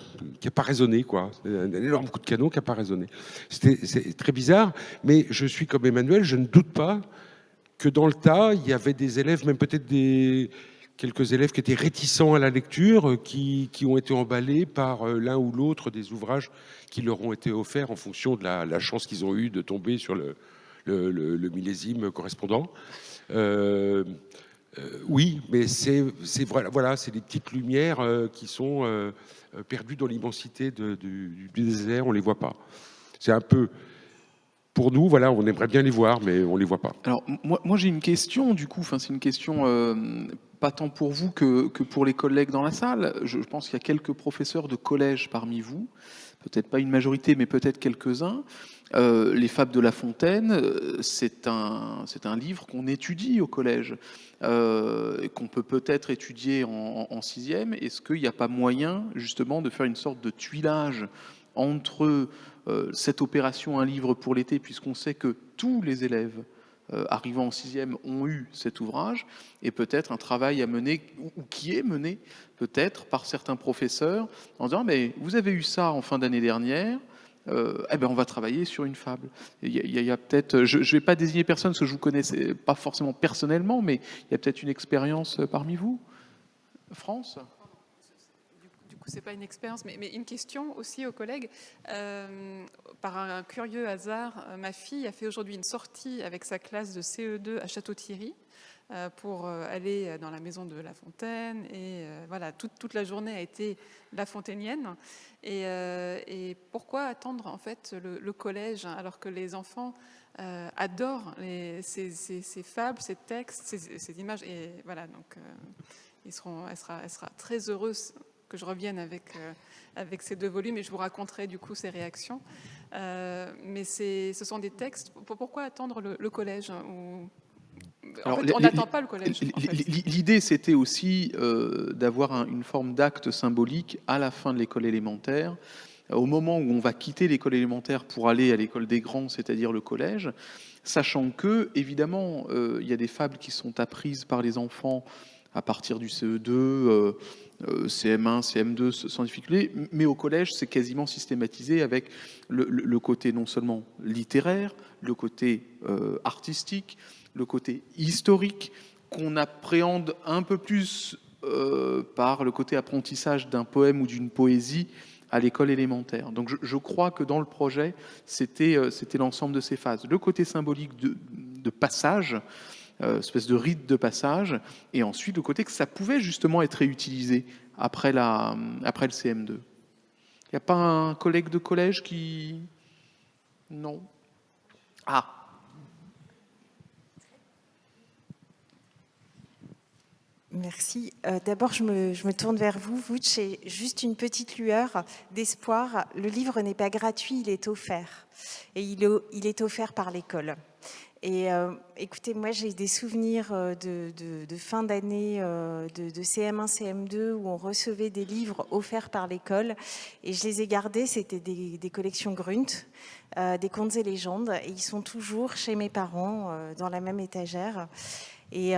pas résonné, quoi. Un énorme coup de canon qui n'a pas résonné. C'est très bizarre, mais je suis comme Emmanuel, je ne doute pas que dans le tas, il y avait des élèves, même peut-être quelques élèves qui étaient réticents à la lecture, qui ont été emballés par l'un ou l'autre des ouvrages qui leur ont été offerts en fonction de la chance qu'ils ont eue de tomber sur le millésime correspondant. Oui, mais voilà, c'est des petites lumières qui sont perdues dans l'immensité du désert, on ne les voit pas. C'est un peu... Pour nous, voilà, on aimerait bien les voir, mais on ne les voit pas. Alors, moi j'ai une question, du coup, c'est une question pas tant pour vous que pour les collègues dans la salle. Je pense qu'il y a quelques professeurs de collège parmi vous, peut-être pas une majorité, mais peut-être quelques-uns. Les Fables de La Fontaine, c'est un livre qu'on étudie au collège, qu'on peut peut-être étudier en sixième. Est-ce qu'il n'y a pas moyen, justement, de faire une sorte de tuilage entre cette opération Un livre pour l'été, puisqu'on sait que tous les élèves arrivant en sixième ont eu cet ouvrage, et peut-être un travail à mener, ou qui est mené peut-être par certains professeurs, en disant mais vous avez eu ça en fin d'année dernière, on va travailler sur une fable. Il y a peut-être, je ne vais pas désigner personne parce que je vous connais pas forcément personnellement, mais il y a peut-être une expérience parmi vous. France ? coup, c'est pas une expérience, mais une question aussi aux collègues. Par un curieux hasard, ma fille a fait aujourd'hui une sortie avec sa classe de CE2 à Château-Thierry pour aller dans la maison de La Fontaine. Et voilà, toute la journée a été lafontainienne. Et pourquoi attendre en fait le collège alors que les enfants adorent ces fables, ces textes, ces images. Et voilà, donc elle sera très heureuse que je revienne avec ces 2 volumes et je vous raconterai du coup ses réactions. Mais ce sont des textes. Pourquoi attendre le collège En fait, on n'attend pas le collège. En fait. L'idée, c'était aussi d'avoir une forme d'acte symbolique à la fin de l'école élémentaire. Au moment où on va quitter l'école élémentaire pour aller à l'école des grands, c'est-à-dire le collège, sachant que, évidemment, il y a des fables qui sont apprises par les enfants à partir du CE2, CM1, CM2, sans difficulté, mais au collège, c'est quasiment systématisé avec le côté non seulement littéraire, le côté artistique, le côté historique, qu'on appréhende un peu plus par le côté apprentissage d'un poème ou d'une poésie à l'école élémentaire. Donc je crois que dans le projet, c'était l'ensemble de ces phases. Le côté symbolique de passage, espèce de rite de passage, et ensuite le côté que ça pouvait justement être réutilisé après le CM2. Il n'y a pas un collègue de collège qui... Non. Ah. Merci. D'abord, je me tourne vers vous. Vooch, et juste une petite lueur d'espoir. Le livre n'est pas gratuit, il est offert. Et il est offert par l'école. Et écoutez, moi, j'ai des souvenirs de fin d'année de CM1, CM2 où on recevait des livres offerts par l'école. Et je les ai gardés. C'était des collections Grunt, des contes et légendes. Et ils sont toujours chez mes parents, dans la même étagère. Et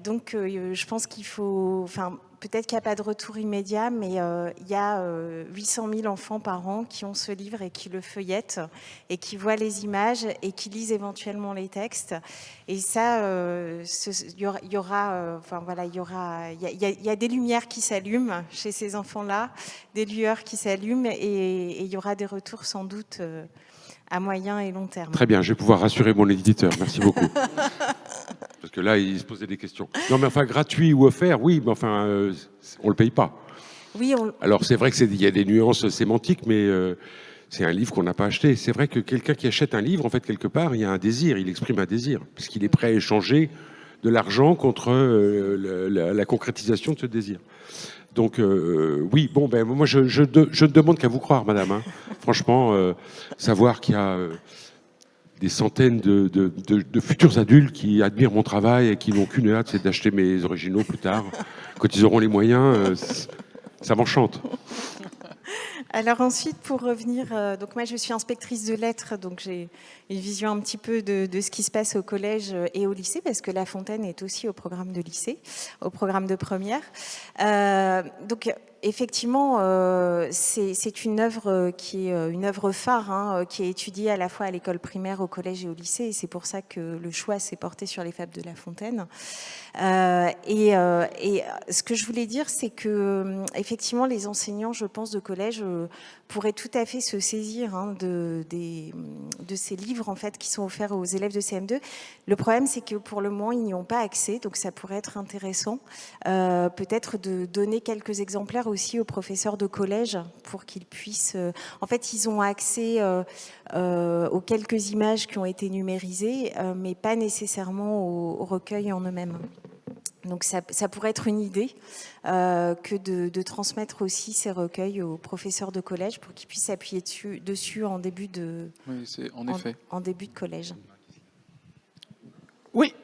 donc, je pense qu'il faut... Enfin, peut-être qu'il n'y a pas de retour immédiat, mais il y a 800 000 enfants par an qui ont ce livre et qui le feuillettent et qui voient les images et qui lisent éventuellement les textes. Et ça, il y aura... Enfin, voilà, il y a des lumières qui s'allument chez ces enfants-là, des lueurs qui s'allument et il y aura des retours sans doute à moyen et long terme. Très bien, je vais pouvoir rassurer mon éditeur. Merci beaucoup. Parce que là, il se posait des questions. Non, mais enfin, gratuit ou offert, oui, mais enfin, on ne le paye pas. Oui, Alors, c'est vrai qu'il y a des nuances sémantiques, mais c'est un livre qu'on n'a pas acheté. C'est vrai que quelqu'un qui achète un livre, en fait, quelque part, il y a un désir, il exprime un désir, parce qu'il est prêt à échanger de l'argent contre la concrétisation de ce désir. Donc, oui, bon, ben, moi, je ne demande qu'à vous croire, madame. Hein. Franchement, savoir qu'il y a des centaines de futurs adultes qui admirent mon travail et qui n'ont qu'une hâte, c'est d'acheter mes originaux plus tard. Quand ils auront les moyens, ça m'enchante. Alors ensuite, pour revenir, donc moi je suis inspectrice de lettres, donc j'ai une vision un petit peu de ce qui se passe au collège et au lycée, parce que La Fontaine est aussi au programme de lycée, au programme de première. Donc effectivement, c'est une œuvre qui est une œuvre phare, hein, qui est étudiée à la fois à l'école primaire, au collège et au lycée, et c'est pour ça que le choix s'est porté sur les fables de La Fontaine. Et ce que je voulais dire, c'est que effectivement, les enseignants, je pense, de collège pourraient tout à fait se saisir de ces livres en fait qui sont offerts aux élèves de CM2. Le problème, c'est que pour le moment, ils n'y ont pas accès, donc ça pourrait être intéressant, peut-être de donner quelques exemplaires aussi aux professeurs de collège pour qu'ils puissent. En fait, ils ont accès aux quelques images qui ont été numérisées, mais pas nécessairement au recueil en eux-mêmes. Donc ça pourrait être une idée que de transmettre aussi ces recueils aux professeurs de collège pour qu'ils puissent s'appuyer dessus en début de, oui, c'est en effet. En début de collège. Oui.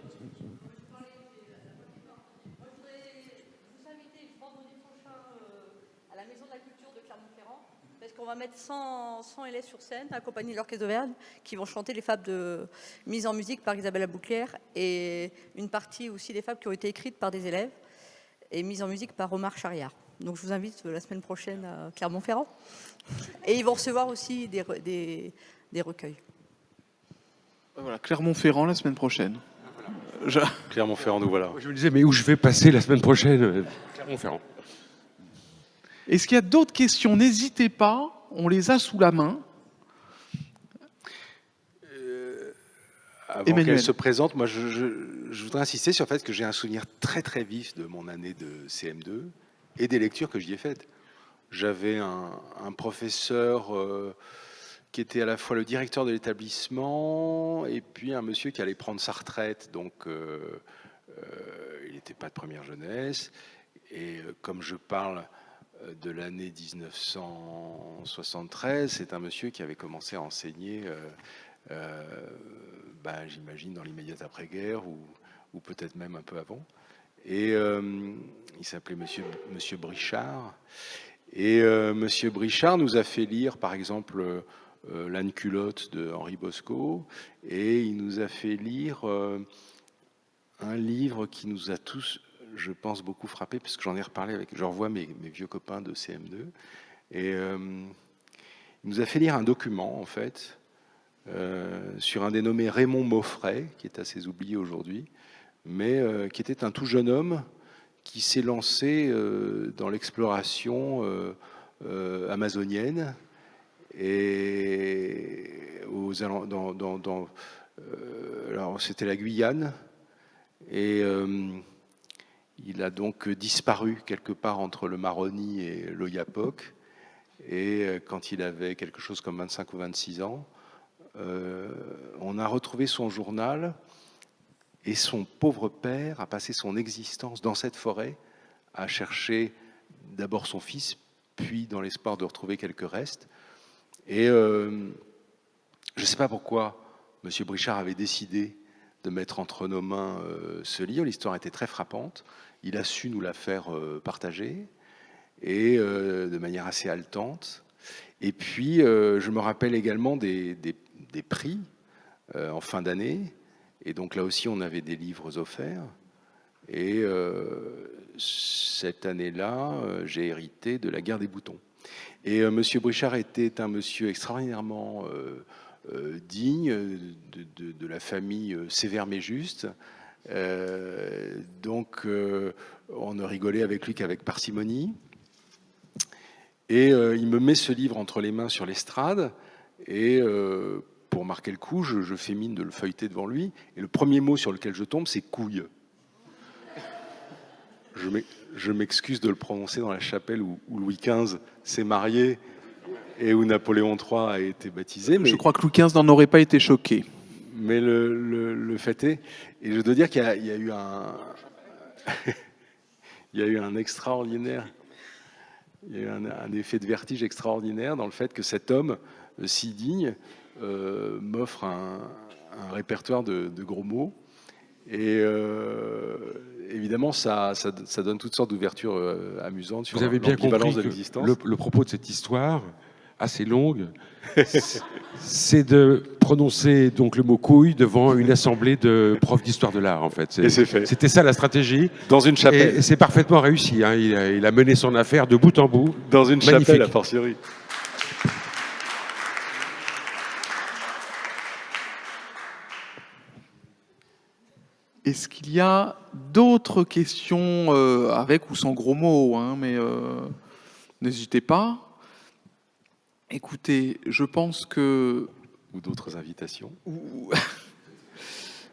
On va mettre 100 élèves sur scène, accompagnés de l'Orchestre d'Auvergne, qui vont chanter les fables mises en musique par Isabelle Abouclair et une partie aussi des fables qui ont été écrites par des élèves et mises en musique par Omar Chariard. Donc je vous invite la semaine prochaine à Clermont-Ferrand. Et ils vont recevoir aussi des recueils. Voilà, Clermont-Ferrand la semaine prochaine. Clermont-Ferrand, nous voilà. Je me disais, mais où je vais passer la semaine prochaine Clermont-Ferrand. Est-ce qu'il y a d'autres questions? N'hésitez pas, on les a sous la main. Avant Emmanuel. qu'elle se présente, moi je voudrais insister sur le fait que j'ai un souvenir très très vif de mon année de CM2 et des lectures que j'y ai faites. J'avais un professeur qui était à la fois le directeur de l'établissement et puis un monsieur qui allait prendre sa retraite, donc il n'était pas de première jeunesse. Et comme je parle de l'année 1973, c'est un monsieur qui avait commencé à enseigner, j'imagine, dans l'immédiate après-guerre ou peut-être même un peu avant. Et il s'appelait monsieur Brichard. Et monsieur Brichard nous a fait lire, par exemple, L'âne culotte de Henri Bosco, et il nous a fait lire un livre qui nous a tous, je pense, beaucoup frappé, parce que j'en ai reparlé avec, je revois mes vieux copains de CM2, et il nous a fait lire un document, en fait, sur un dénommé Raymond Maufray, qui est assez oublié aujourd'hui, mais qui était un tout jeune homme qui s'est lancé dans l'exploration amazonienne, et alors c'était la Guyane, et il a donc disparu quelque part entre le Maroni et l'Oyapock, et quand il avait quelque chose comme 25 ou 26 ans, on a retrouvé son journal, et son pauvre père a passé son existence dans cette forêt à chercher d'abord son fils, puis dans l'espoir de retrouver quelques restes. Et je ne sais pas pourquoi M. Brichard avait décidé de mettre entre nos mains ce livre. L'histoire était très frappante. Il a su nous la faire partager, et de manière assez haletante. Et puis, je me rappelle également des prix en fin d'année. Et donc là aussi, on avait des livres offerts. Et cette année-là, j'ai hérité de La guerre des boutons. Et monsieur Brichard était un monsieur extraordinairement digne de la famille Sévère mais juste. Donc, on ne rigolait avec lui qu'avec parcimonie. Et il me met ce livre entre les mains sur l'estrade, et pour marquer le coup, je fais mine de le feuilleter devant lui, et le premier mot sur lequel je tombe, c'est « couille ». Je m'excuse de le prononcer dans la chapelle où Louis XV s'est marié et où Napoléon III a été baptisé. Mais je crois que Louis XV n'en aurait pas été choqué. Mais le fait est, et je dois dire qu'il y a eu il y a eu un extraordinaire, il y a eu un effet de vertige extraordinaire dans le fait que cet homme si digne m'offre un répertoire de gros mots. Et évidemment, ça donne toutes sortes d'ouvertures amusantes sur l'ambivalence de l'existence. Le propos de cette histoire, assez longue, c'est de prononcer donc le mot couille devant une assemblée de profs d'histoire de l'art, en fait. Et c'est fait. C'était ça la stratégie. Dans une chapelle. Et c'est parfaitement réussi. Hein. Il a mené son affaire de bout en bout. Dans une Magnifique. chapelle, a fortiori. Est-ce qu'il y a d'autres questions, avec ou sans gros mots, hein, mais n'hésitez pas. Écoutez, je pense que... Ou d'autres invitations.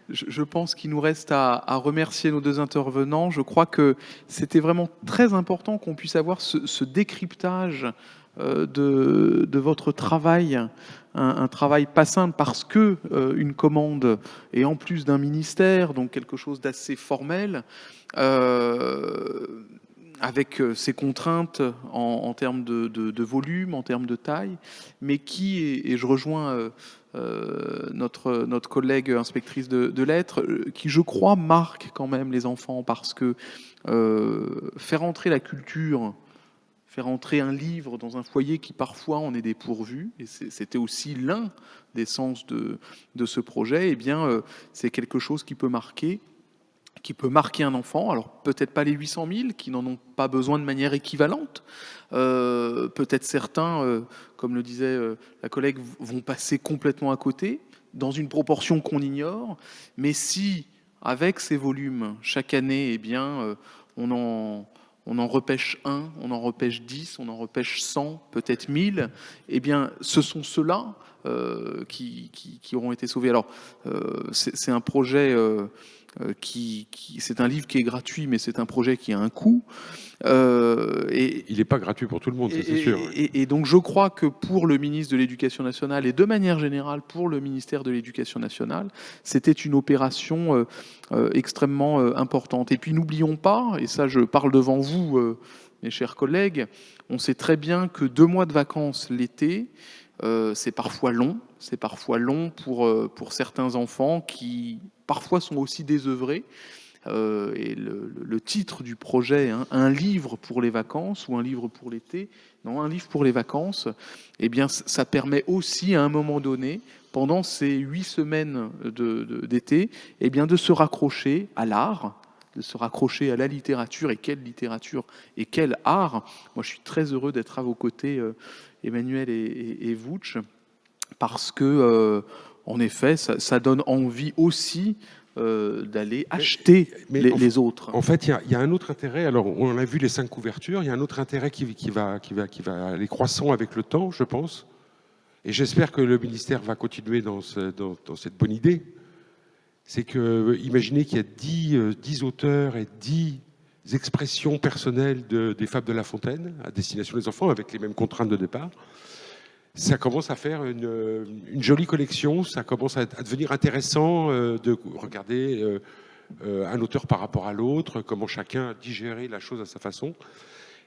Je pense qu'il nous reste à remercier nos deux intervenants. Je crois que c'était vraiment très important qu'on puisse avoir ce décryptage de votre travail, un travail pas simple parce que une commande est en plus d'un ministère, donc quelque chose d'assez formel, avec ses contraintes en termes de volume, en termes de taille, mais qui, et je rejoins notre collègue inspectrice de lettres, qui je crois marque quand même les enfants, parce que faire entrer la culture, faire entrer un livre dans un foyer qui parfois en est dépourvu, et c'était aussi l'un des sens de ce projet, eh bien c'est quelque chose qui peut marquer un enfant. Alors peut-être pas les 800 000 qui n'en ont pas besoin de manière équivalente. Peut-être certains, comme le disait la collègue, vont passer complètement à côté, dans une proportion qu'on ignore. Mais si, avec ces volumes, chaque année, eh bien, on on en repêche 1, on en repêche 10, on en repêche 100, peut-être 1000, eh bien, ce sont ceux-là qui auront été sauvés. Alors, c'est un projet c'est un livre qui est gratuit, mais c'est un projet qui a un coût. Il n'est pas gratuit pour tout le monde, ça, c'est sûr. Et donc je crois que pour le ministre de l'Éducation nationale et de manière générale pour le ministère de l'Éducation nationale, c'était une opération extrêmement importante. Et puis n'oublions pas, et ça je parle devant vous, mes chers collègues, on sait très bien que 2 mois de vacances l'été, c'est parfois long. C'est parfois long pour certains enfants qui parfois sont aussi désœuvrés. Et le titre du projet, hein, un livre pour les vacances ou un livre pour l'été, non, un livre pour les vacances, eh bien, ça permet aussi à un moment donné, pendant ces 8 semaines d'été, eh bien, de se raccrocher à l'art, de se raccrocher à la littérature, et quel art. Moi, je suis très heureux d'être à vos côtés, Emmanuel et Vouch, parce que, en effet, ça donne envie aussi d'aller acheter les autres. En fait, il y a un autre intérêt. Alors, on a vu les 5 couvertures. Il y a un autre intérêt qui va aller croissant avec le temps, je pense. Et j'espère que le ministère va continuer dans cette bonne idée. C'est que, imaginez qu'il y a 10 auteurs et 10 expressions personnelles des fables de La Fontaine à destination des enfants, avec les mêmes contraintes de départ. Ça commence à faire une jolie collection, ça commence à devenir intéressant de regarder un auteur par rapport à l'autre, comment chacun a digéré la chose à sa façon.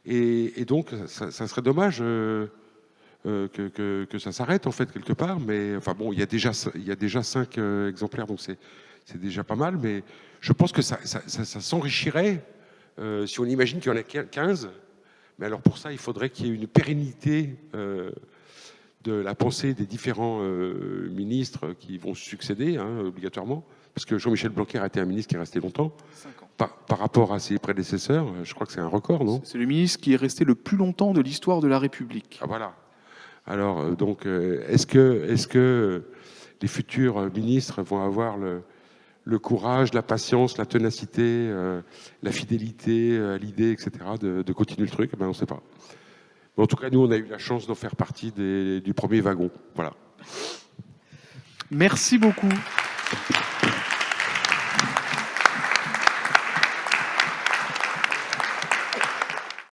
Et donc, ça serait dommage que ça s'arrête, en fait, quelque part. Mais enfin bon, il y a déjà 5 exemplaires, donc c'est déjà pas mal. Mais je pense que ça s'enrichirait si on imagine qu'il y en a 15. Mais alors pour ça, il faudrait qu'il y ait une pérennité de la pensée des différents ministres qui vont succéder, hein, obligatoirement, parce que Jean-Michel Blanquer a été un ministre qui est resté longtemps. 5 ans. Par rapport à ses prédécesseurs, je crois que c'est un record, non? C'est le ministre qui est resté le plus longtemps de l'histoire de la République. Ah voilà. Alors, donc, est-ce que les futurs ministres vont avoir le courage, la patience, la ténacité, la fidélité à l'idée, etc., de continuer le truc? Ben, on ne sait pas. En tout cas, nous, on a eu la chance d'en faire partie du premier wagon. Voilà. Merci beaucoup.